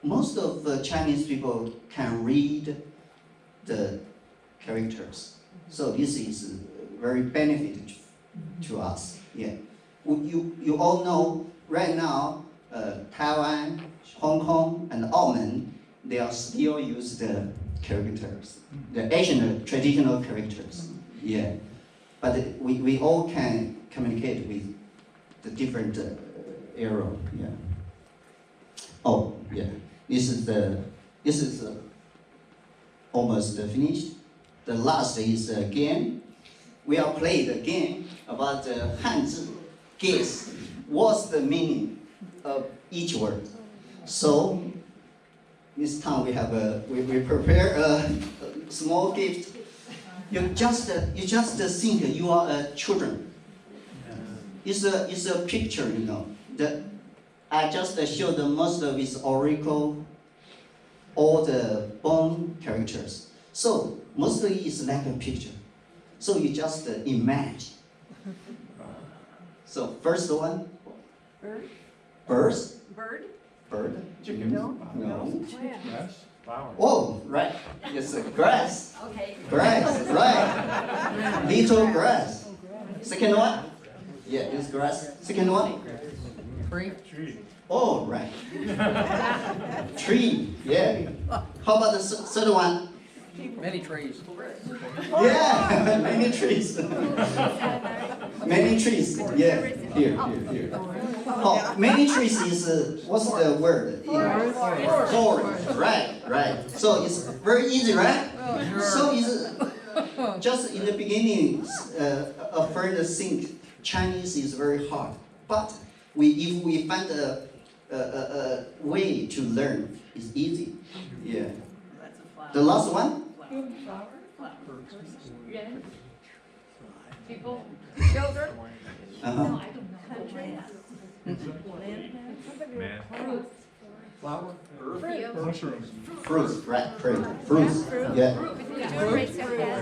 most of the Chinese people can read the characters. So this is very benefit to us. Yeah, you all know right now, Taiwan, Hong Kong, and Auckland, they are still use the characters, the Asian traditional characters. Yeah, but we all can communicate with the different era. Yeah. Oh yeah. This is almost finished. The last is a game. We are playing a game about the Hanzi. Guess what's the meaning of each word. So this time we prepare a small gift. You just think you are a children. It's a picture, you know. I just showed most of its oracle, all the bone characters. So mostly it's like a picture. So you just imagine. So first one. Bird? Birds? Bird? Bird? Chicken? No. Grass? Flower? Oh, right. It's a grass. Okay. Grass, right. Little grass. Second one? Yeah, it's grass. Second one? Tree? Tree. Oh, right. Tree, yeah. How about the third one? Many trees. Yeah, many trees. Many trees, yeah. Here. Oh, many trees is, what's the word? Forest. Right. So it's very easy, right? So it's just in the beginning, a friend think Chinese is very hard. But if we find a way to learn, it's easy. Yeah. The last one? People? Children? Uh-huh. Man. Flower? Mushrooms. Fruits, right? Fruits. Yeah. Fruits. Yeah.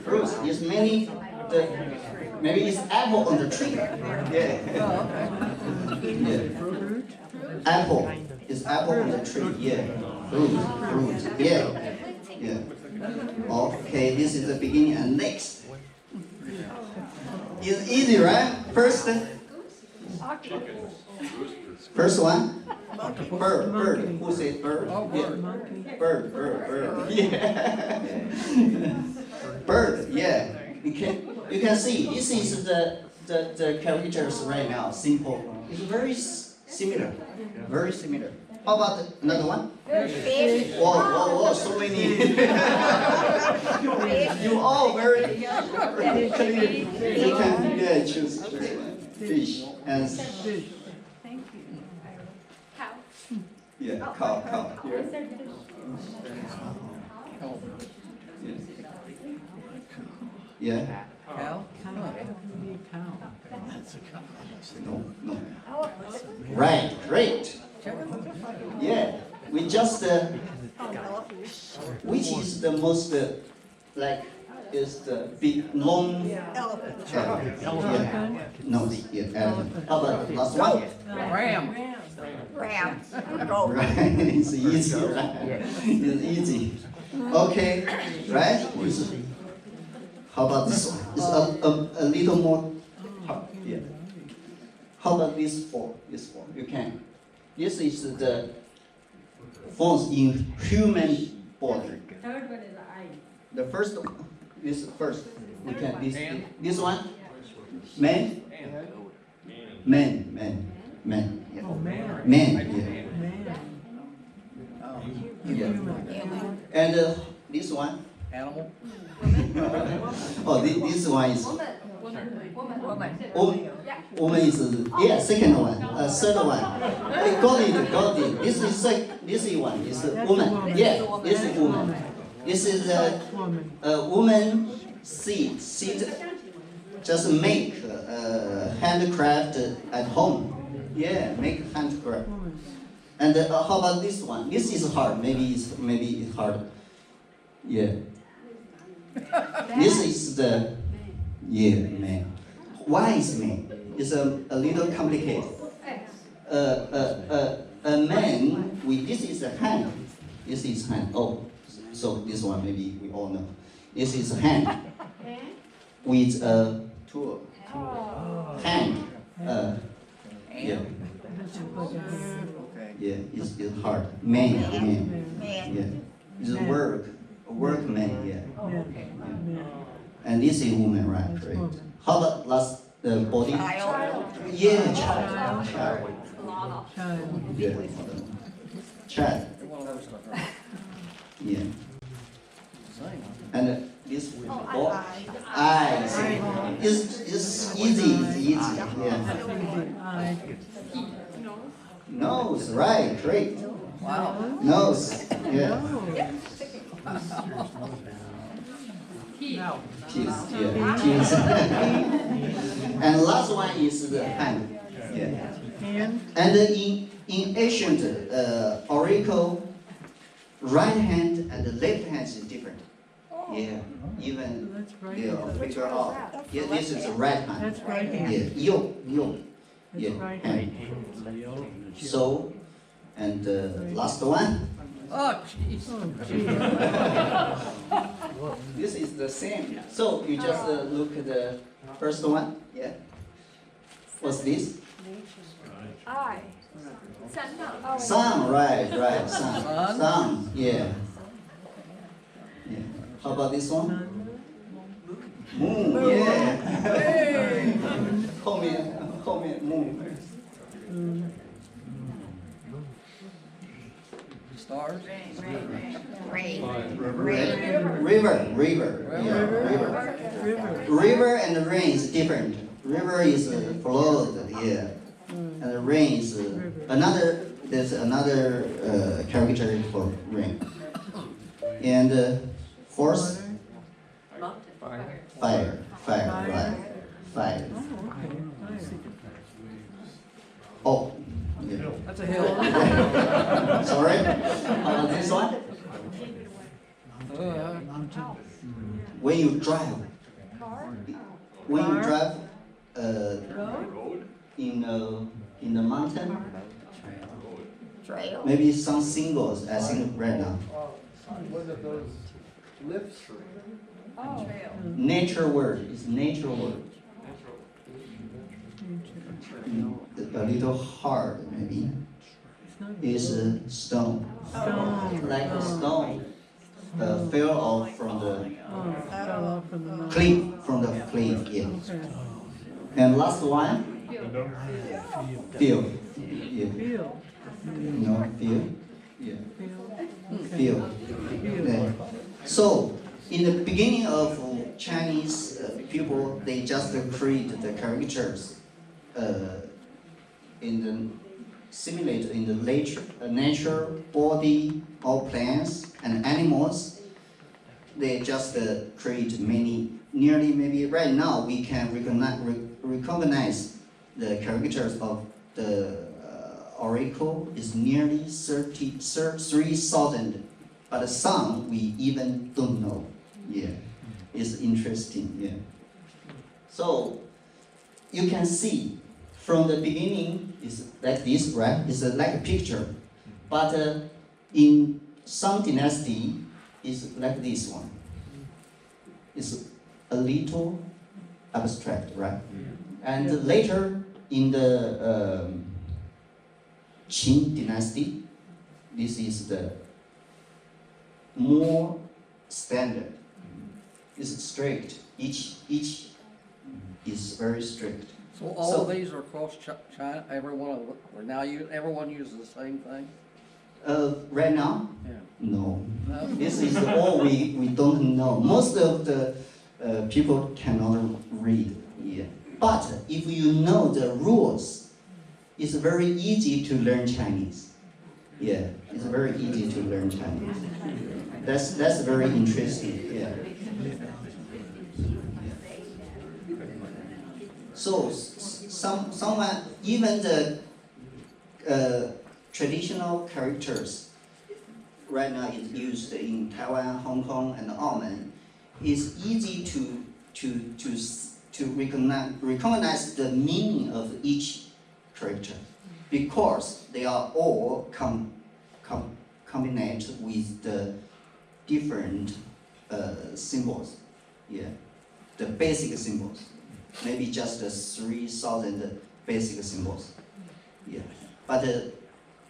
Fruits is many. Maybe it's apple on the tree. Yeah. Yeah. Apple. It's apple on the tree. Yeah. Fruit. Yeah. Yeah. Okay, this is the beginning and next. It's easy, right? First one. Bird. Who said bird? Oh, bird. Yeah. Bird. Yeah. Bird. Yeah. You can see this is the characters right now. Simple. It's very similar. Very similar. How about another one? Fish. Whoa, so many. You all very clear. You can choose fish and cow. Yeah. Cow? No. Right, great. Yeah, we just which is the most is the big long elephant. Yeah. No, yeah, elephant. How about the last one? Ram. Ram. Right, it's easy, right? It's easy. Okay, right? How about this one? It's a little more hard. Yeah. How about this four? You can. This is the forms in human body. Third one is eye. The first, this first. You can this one. Man. Yeah. Yeah. And this one. Animal? Oh, this one is. Woman. Woman is second one, third one. Got it. This is one. This is woman. Yeah, this is woman. This is a woman seed. Just make handcraft at home. Yeah, make handcraft. And how about this one? This is hard. Maybe it's hard. Yeah. This is the man. Why is man? It's a little complicated. A man with this is a hand. This is hand. Oh, so this one maybe we all know. This is hand with a tool. Hand. Yeah. Yeah, it's hard. Man. Yeah. It's a workman. Yeah. And this is woman, right? Great. How about last body? Child. Yeah, child. Yeah. Child. Yeah. And this eyes. It's easy. Yeah. Nose, right? Great. Wow. Nose. Yeah. Teeth. And last one is the hand. Yeah. And in ancient oracle, right hand and the left hand is different. Yeah. Even they'll figure out. Yeah, this is the right hand. That's right hand. Yeah. Yo. Yeah. Hand. So, and last one. Oh, jeez. This is the same. So you just look at the first one. Yeah. What's this? Eye. Sun. Right. Sun. Yeah. How about this one? Moon. Yeah. Hey. Call me moon. Stars? Rain. River. Yeah, river and rain is different. River is flood, yeah. And rain is another. There's another character for rain. And fourth, fire. Right. Fire. Oh. Yeah. That's a hill. Sorry. This one. When you drive in the mountain, Trail. Maybe some symbols, I think right now. What are those lips? Nature word, it's nature word. A little hard, maybe. Is a stone. Like a stone fell off from the cliff, yeah. And last one, field. Yeah. No, field? Yeah. Field. Yeah. So, in the beginning of Chinese people, they just create the characters simulate in the nature, body, or plants and animals. They just create nearly maybe right now we can recognize the characters of the oracle is nearly 3,000, but some we even don't know. Yeah, it's interesting. Yeah. So you can see from the beginning is like this, right? It's like a picture, but in some dynasty is like this one. It's a little abstract, right? And later in the Qin dynasty, this is the more standard. It's strict. Each is very strict. So all of these are across China, everyone uses the same thing? Right now? Yeah. No. No? This is all we don't know. Most of the people cannot read. Yeah. But if you know the rules, it's very easy to learn Chinese. Yeah, it's very easy to learn Chinese. That's very interesting. Yeah. So someone even the traditional characters right now is used in Taiwan, Hong Kong, and Auckland. It's easy to recognize the meaning of each character because they are all combined with the different symbols. Yeah, the basic symbols. Maybe just 3,000 basic symbols. Yeah, but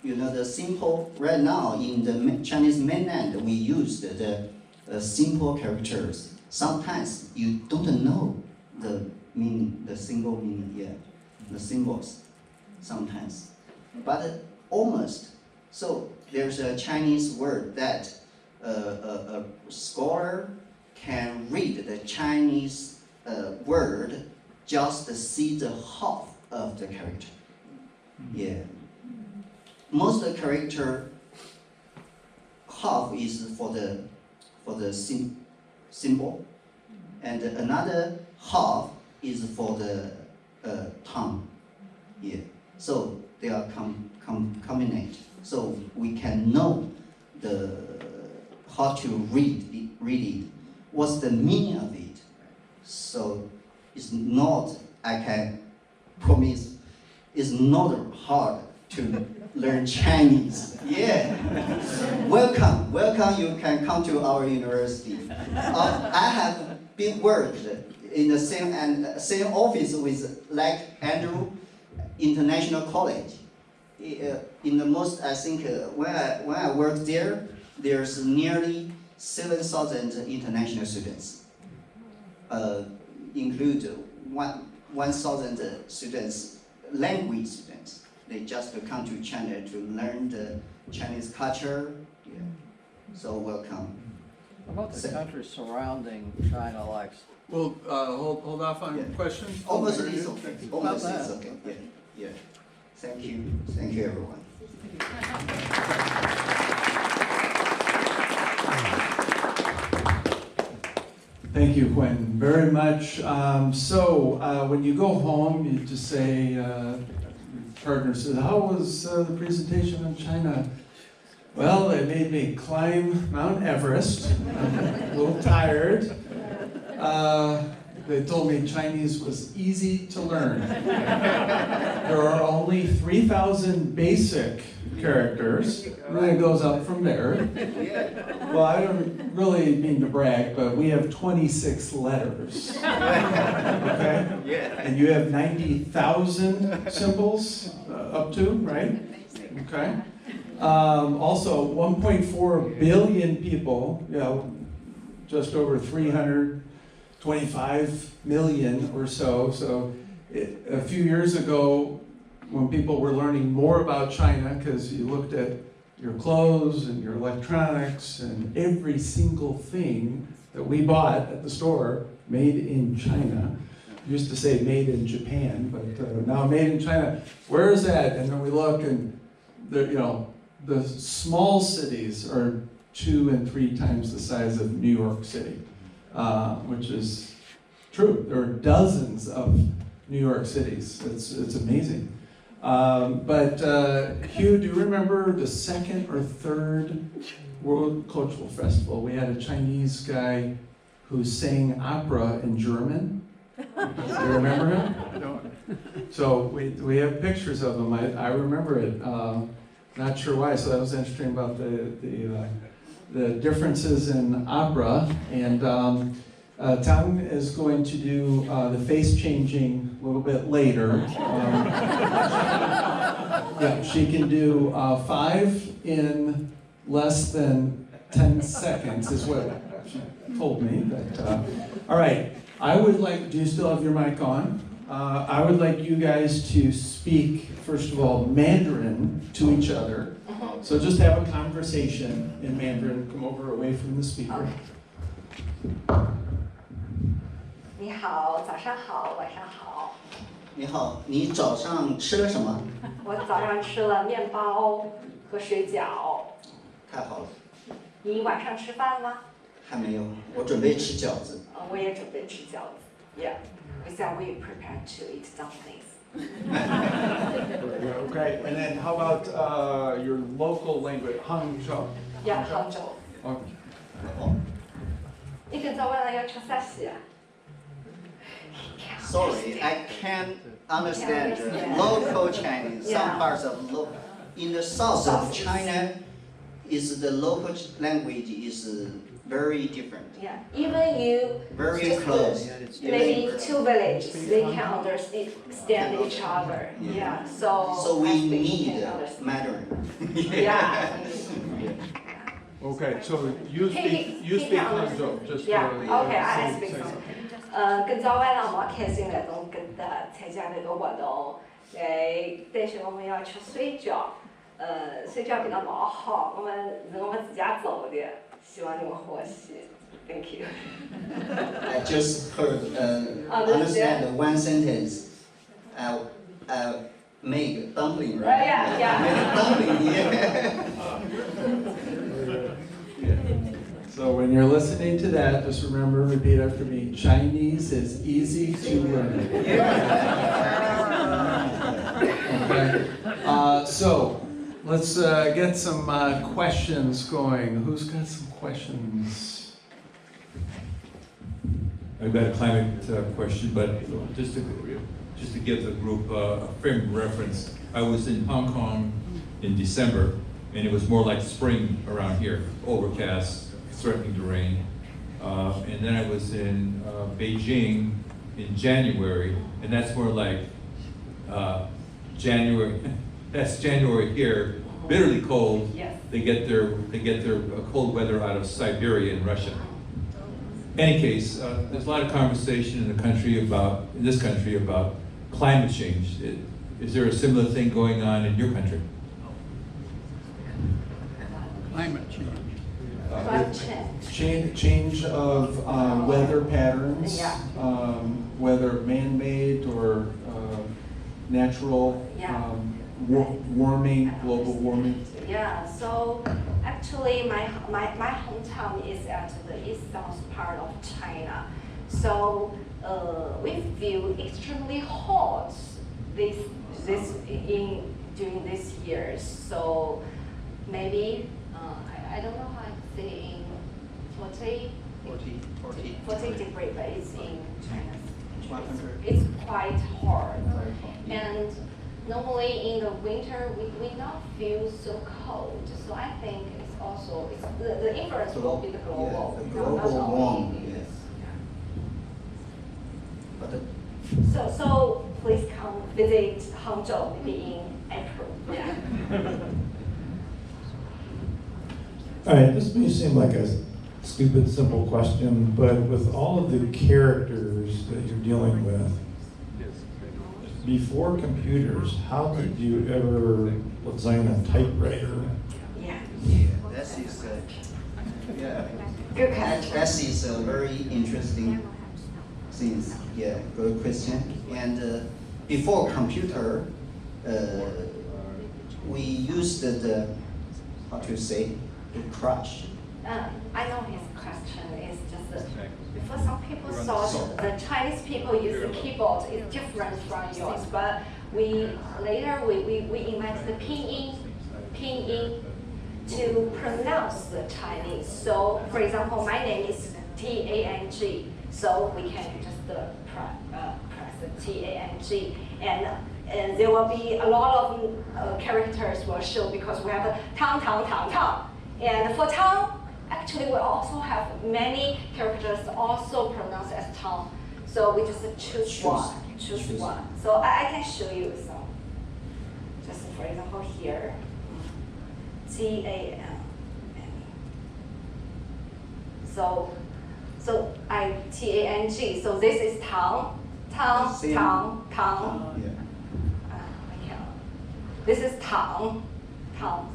the simple right now in the Chinese mainland we use the simple characters. Sometimes you don't know the meaning, the single meaning. Yeah, the symbols. Sometimes, but almost. So there's a Chinese word that a scholar can read the Chinese word just see the half of the character. Yeah. Most of the character half is for the symbol, and another half is for the tongue. Yeah. So they are combined. So we can know how to read it. What's the meaning of it? So it's not, I can promise, it's not hard to learn Chinese. Yeah. Welcome, you can come to our university. I have been worked in the same office with Andrew International College. In the most, I think, when I worked there, there's nearly 7,000 international students. Include 1,000 students, language students. They just come to China to learn the Chinese culture. Yeah. So welcome. About the countries surrounding China, like? Well, hold off on questions. Almost is okay. Almost About is that. okay. Yeah. Yeah. Thank you everyone. Thank you, Quentin, very much. So when you go home, you just say, partner says, how was the presentation on China? Well, it made me climb Mount Everest. I'm a little tired. They told me Chinese was easy to learn. There are only 3,000 basic characters, and then it goes up from there. Well, I don't really mean to brag, but we have 26 letters. Okay? And you have 90,000 symbols up to, right? Okay. Also, 1.4 billion people, just over 325 million or so. So a few years ago, when people were learning more about China, because you looked at your clothes and your electronics and every single thing that we bought at the store, made in China. Used to say made in Japan, but now made in China. Where is that? And then we look, and the small cities are 2 and 3 times the size of New York City, which is true. There are dozens of New York cities. It's amazing. But Hugh, do you remember the 2nd or 3rd World Cultural Festival? We had a Chinese guy who sang opera in German. Do you remember him? I don't. So we have pictures of him. I remember it. Not sure why. So that was interesting about the differences in opera. And Tang is going to do the face changing a little bit later. Yeah, she can do 5 in less than 10 seconds, is what she told me. But, all right, I would like. Do you still have your mic on? I would like you guys to speak, first of all, Mandarin to each other. So just have a conversation in Mandarin. Come over away from the speaker. 你好，早上好，晚上好。你好，你早上吃了什么？我早上吃了面包和水饺。太好了。你晚上吃饭了吗？还没有，我准备吃饺子。我也准备吃饺子。Yeah, we said we prepared to eat dumplings. Okay, and then how about your local language, Hangzhou? Yeah, Hangzhou. Okay. 你今早晚上要吃啥西啊？ Sorry, I can't understand local Chinese. Some parts of in the south of China, the local language is very different. Yeah, even you Very just close. maybe 2 villages, they can understand each other. Yeah, So we I think need can understand. Mandarin. Yeah. Okay, so you speak Hangzhou. Just Okay, I speak some. 今早晚上我开心那种跟的参加那个活动，但是我们要吃水饺，水饺比较老好，我们是我们自家做的，希望你们欢喜。Thank you. I just heard understand one sentence. Make dumpling, right? Yeah. Make dumpling, yeah. So when you're listening to that, just remember, repeat after me, Chinese is easy to learn. Okay. So let's get some questions going. Who's got some questions? I've got a climate question, but just to give the group a frame of reference, I was in Hong Kong in December, and it was more like spring around here, overcast, threatening to rain. And then I was in Beijing in January, and that's more like January. That's January here, bitterly cold. Yes. They get their cold weather out of Siberia in Russia. Any case, there's a lot of conversation in this country about climate change. Is there a similar thing going on in your country? Climate change. Change of weather patterns, Yeah. whether man-made or natural warming, global warming. Yeah, so actually my hometown is at the east-south part of China. So we feel extremely hot during these years. So maybe I don't know how to say in 40 degrees, but it's in China. 100. It's quite hard. And normally in the winter, we not feel so cold. So I think it's also, the influence will be the global. Yeah, the global not only warming, in- yes. But the, So please come visit Hangzhou maybe in April. Yeah. All right, this may seem like a stupid, simple question, but with all of the characters that you're dealing with, before computers, how did you ever design a typewriter? Yeah. that is, yeah. Good question. That is a very interesting thing. Yeah, good question. And before computer, we used the how to say, the crush. I know his question is just that before some people thought the Chinese people use the keyboard is different from yours, but we invented the pinyin to pronounce the Chinese. So for example, my name is Tang, so we can just press the Tang, and there will be a lot of characters will show because we have the tang. And for tang, actually we also have many characters also pronounced as tang. So we just choose one. So I can show you some. Just for example here, T-A-M. So I T-A-N-G. So this is tang. Yeah. This is Tang.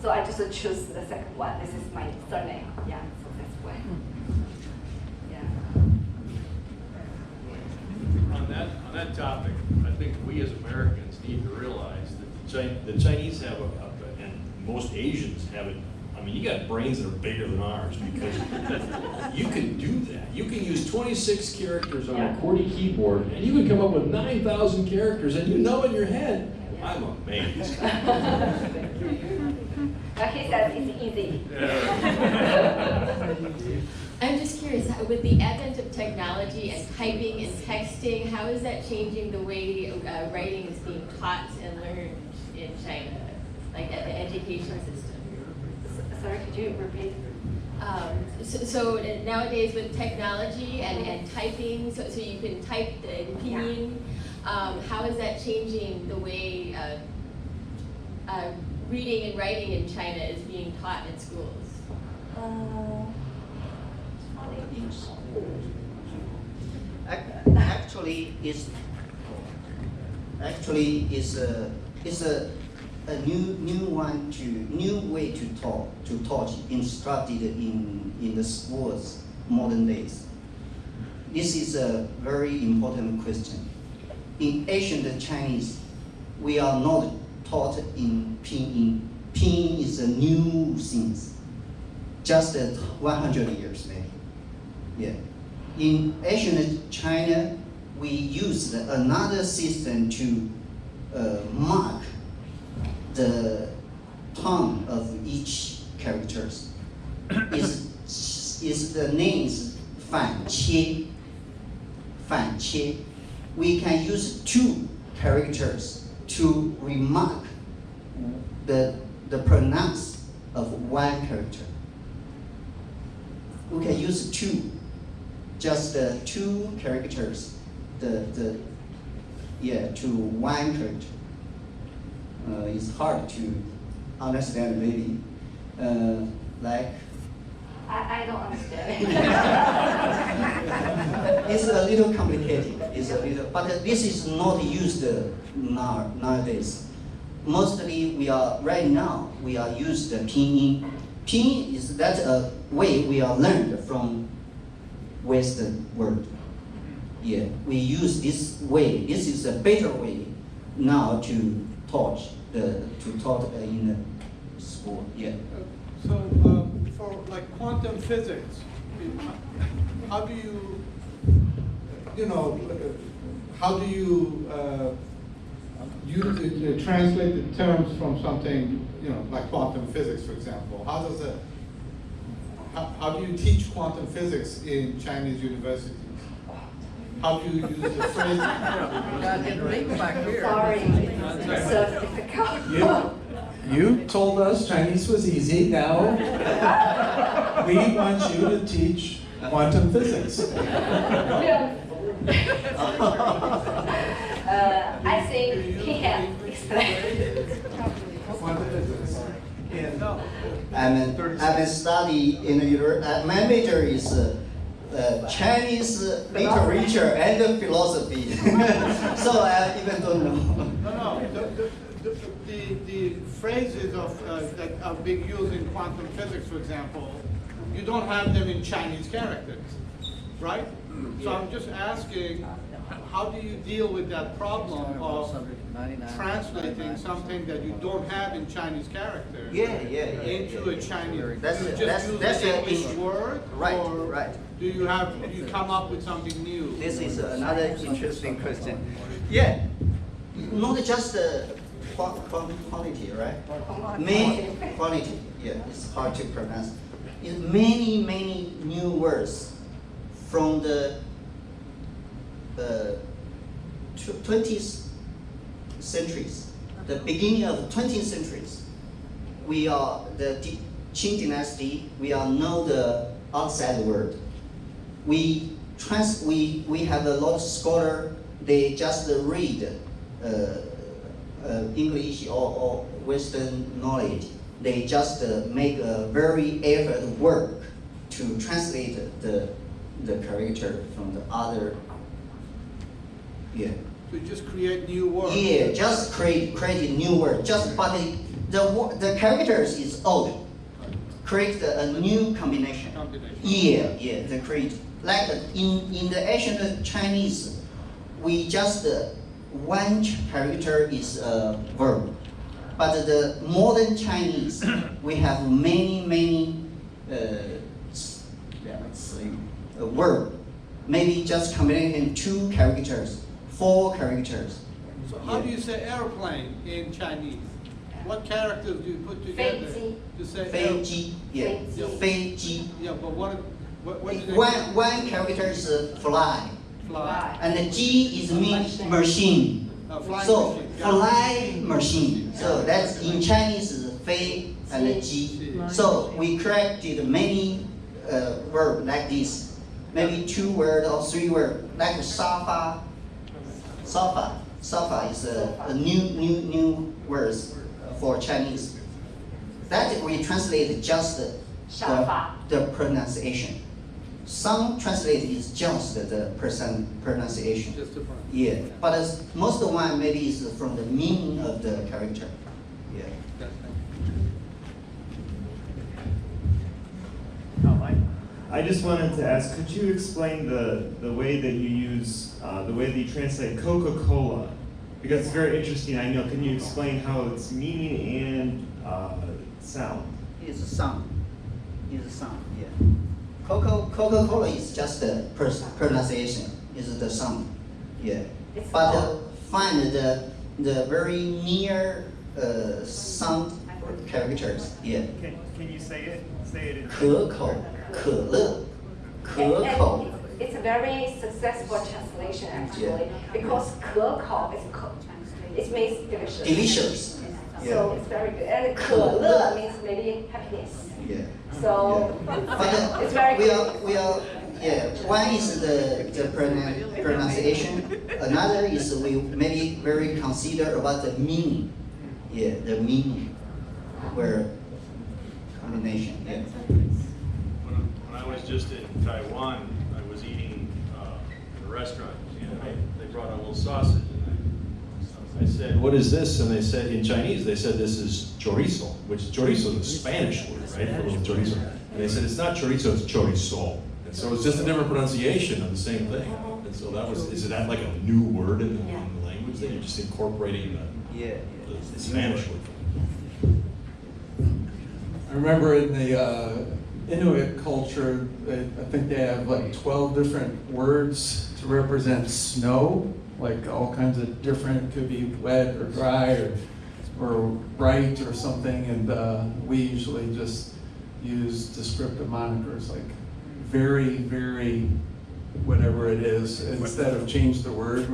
So I just choose the second one. This is my surname. Yeah, so that's why. Yeah. On that topic, I think we as Americans need to realize that the Chinese have and most Asians have it. I mean, you got brains that are bigger than ours because you can do that. You can use 26 characters on a QWERTY keyboard, and you can come up with 9,000 characters, and you know in your head. I'm amazed. But he says it's easy. I'm just curious, with the advent of technology and typing and texting, how is that changing the way writing is being taught and learned in China, like at the education system? Sorry, could you repeat? So nowadays with technology and typing, so you can type in pinyin, how is that changing the way reading and writing in China is being taught in schools? Actually, it's a new way to taught instructed in the schools modern days. This is a very important question. In ancient Chinese, we are not taught in pinyin. Pinyin is a new thing, just 100 years maybe. Yeah. In ancient China, we used another system to mark the tongue of each characters. Is the names fan qie. We can use two characters to remark the pronounce of one character. We can use two, just two characters, to one character. It's hard to understand maybe, like. I don't understand. It's a little complicated. But this is not used nowadays. Mostly right now we are used pinyin. Pinyin is that a way we are learned from Western world. Yeah, we use this way. This is a better way now to taught in the school. Yeah. So for like quantum physics, how do you, how do you translate the terms from something, like quantum physics, for example? how do you teach quantum physics in Chinese universities? How do you use the phrase? Got getting people back here. Sorry, it's so difficult. You told us Chinese was easy, now we want you to teach quantum physics. I think he can explain. Quantum physics. I'm a study in the university. My major is Chinese literature and philosophy. So I even don't know. No. The phrases that are being used in quantum physics, for example, you don't have them in Chinese characters, right? So I'm just asking, how do you deal with that problem of translating something that you don't have in Chinese characters into a Chinese? That's do you just use that's an an English issue. word, Right, or right. do you come up with something new? This is another interesting question. Yeah, not just quantity, right? Quantity, yeah, it's hard to pronounce. It's many new words from the 20th centuries, the beginning of the 20th centuries. We are the Qing dynasty. We all know the outside world. We have a lot of scholar. They just read English or Western knowledge. They just make a very effort work to translate the character from the other. Yeah. To just create new words. Yeah, just create a new word. But the characters is old. Create a new combination. Yeah, they create like in the ancient Chinese, we just one character is a verb, but the modern Chinese we have many verb. Maybe just combination 2 characters, 4 characters. So how do you say airplane in Chinese? What characters do you put together to say airplane? 飞机, yeah, 飞机. Yeah, but what do they One character is fly. fly? And the G is mean machine. Flying So machine. fly machine. So that's in Chinese is fei and the G. So we created many verbs like this. Maybe 2 words or 3 words. Like sofa. Sofa is a new words for Chinese. That we translate just the pronunciation. Some translate is just the pronunciation. Just the front. Yeah, but most of one maybe is from the meaning of the character. Yeah. I just wanted to ask, could you explain the way that you use, the way that you translate Coca-Cola? Because it's very interesting, I know. Can you explain how it's meaning and sound? It's a sound. Yeah. Coca-Cola is just the pronunciation, is the sound. Yeah. But find the very near sound characters. Yeah. Can you say it? Say it in 可口, 可乐, 可口. It's a very successful translation actually, because 可口it means delicious. Delicious. So it's very good. And 可乐means maybe happiness. Yeah. So But it's very good. we are, yeah. One is the pronunciation. Another is we maybe very consider about the meaning. Yeah, the meaning, where combination. Yeah. When I was just in Taiwan, I was eating in a restaurant, and they brought a little sausage. And I said, "What is this?" And they said, in Chinese, they said, "This is chorizo," which chorizo is a Spanish word, right? For little chorizo. And they said, "It's not chorizo, it's chorizo." And so it's just a different pronunciation of the same thing. And so that was, is that like a new word in the language that you're just incorporating the Spanish word? I remember in the Inuit culture, I think they have like 12 different words to represent snow, like all kinds of different, could be wet or dry or bright or something, and we usually just use descriptive monikers like very, very, whatever it is, instead of change the word.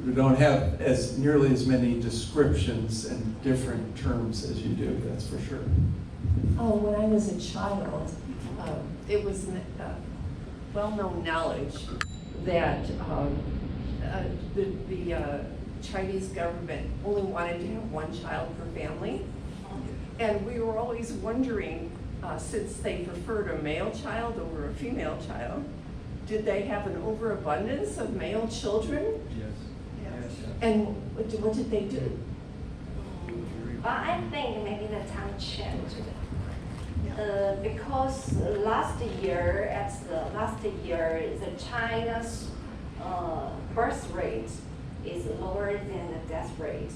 We don't have as nearly as many descriptions and different terms as you do, that's for sure. Oh, when I was a child, it was well-known knowledge that the Chinese government only wanted to have one child per family. And we were always wondering, since they preferred a male child over a female child, did they have an overabundance of male children? Yes. And what did they do? I think maybe the time changed. Because last year, the China's birth rate is lower than the death rate.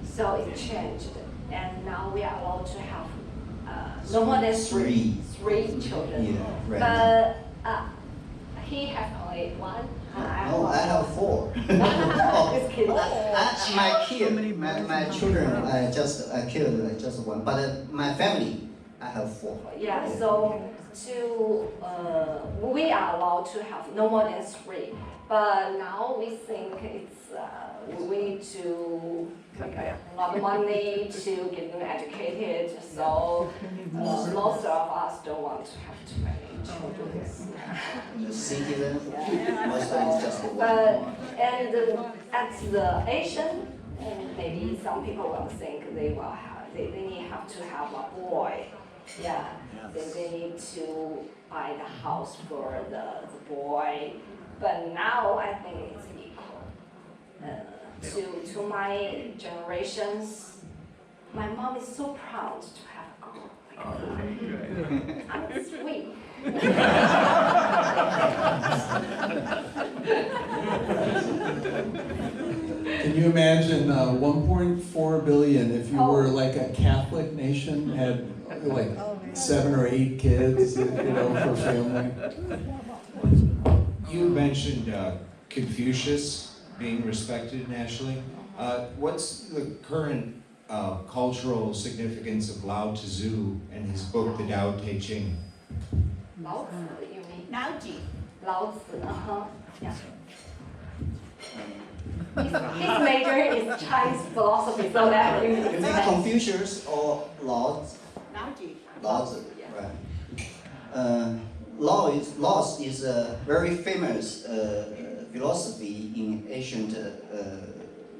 So it changed. And now we are allowed to have no more than three children. Yeah, right. But he has only one. No, I have four. My children, I killed just one. But my family, I have four. Yeah, so we are allowed to have no more than three. But now we think it's we need to make a lot of money to get them educated. So most of us don't want to have too many children. The citizen, most of it's just one. But at the Asian, maybe some people will think they need to have a boy. Yeah, then they need to buy the house for the boy. But now I think it's equal. To my generations, my mom is so proud to have a girl. I'm sweet. Can you imagine 1.4 billion if you were like a Catholic nation, had like 7 or 8 kids, per family? You mentioned Confucius being respected nationally. What's the current cultural significance of Lao Tzu and his book, The Tao Te Ching? Lao Tzu, you mean? Lao Tzu, yeah. His major is Chinese philosophy, so that You mean Confucius or Lao Tzu? Lao Tzu, right. Lao is a very famous philosophy in ancient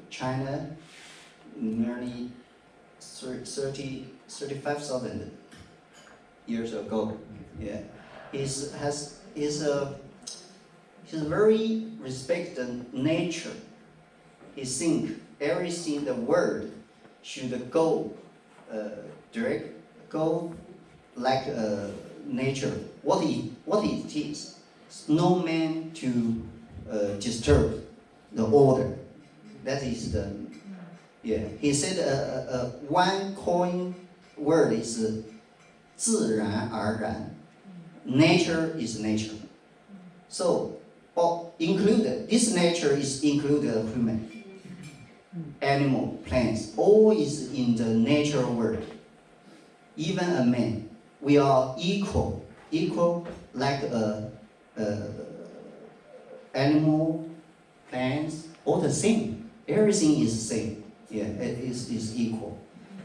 China, nearly 35,000 years ago. Yeah, he's a very respected nature. He think everything the world should go like nature. What it is. No man to disturb the order. That is the, yeah. He said one coin word is 自然而然. Nature is nature. So, included, this nature is included human, animal, plants, all is in the natural world. Even a man, we are equal like animal, plants, all the same. Everything is the same. Yeah, it is equal.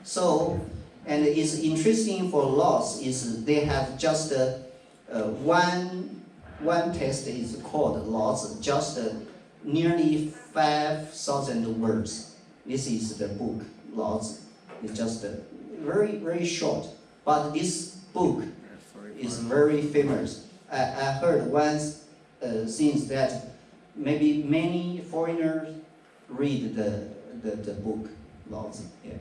So, and it's interesting for laws is they have just one text is called laws, just nearly 5,000 words. This is the book, laws. It's just very, very short. But this book is very famous. I heard once since that maybe many foreigners read the book, laws. Yeah.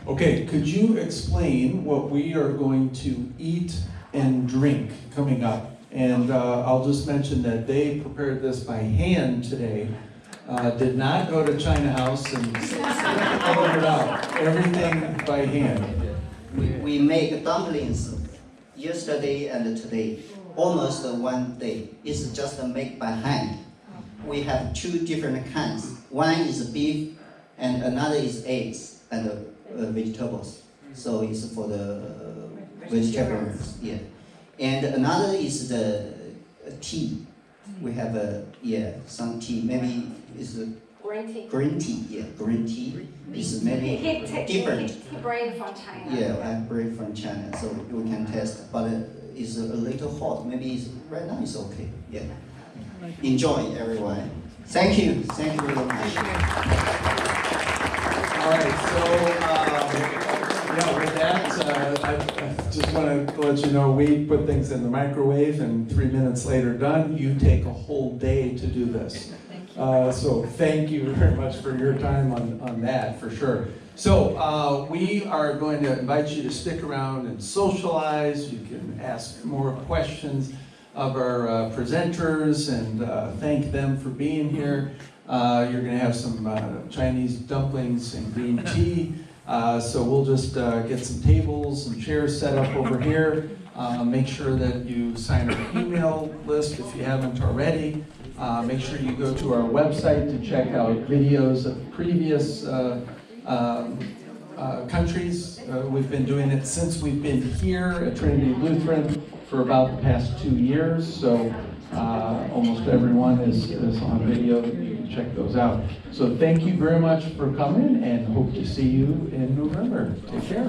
Okay, could you explain what we are going to eat and drink coming up? And I'll just mention that they prepared this by hand today. Did not go to China House and order it out. Everything by hand. We make dumplings yesterday and today, almost one day. It's just made by hand. We have two different kinds. One is beef and another is eggs. and vegetables. So it's for the vegetarians. Yeah. And another is the tea. We have some tea. Maybe it's Green tea. green tea. Yeah, green tea is maybe different. He bring from China. Yeah, I bring from China, so we can test. But it's a little hot. Maybe right now it's okay. Yeah. Enjoy, everyone. Thank you. Thank you very much. All right, so with that, I just want to let you know we put things in the microwave, and 3 minutes later, done. You take a whole day to do this. So thank you very much for your time on that, for sure. So we are going to invite you to stick around and socialize. You can ask more questions of our presenters and thank them for being here. You're going to have some Chinese dumplings and green tea. So we'll just get some tables and chairs set up over here. Make sure that you sign our email list if you haven't already. Make sure you go to our website to check out videos of previous countries. We've been doing it since we've been here at Trinity Lutheran for about the past 2 years, so almost everyone is on video. You can check those out. So thank you very much for coming, and hope to see you in November. Take care.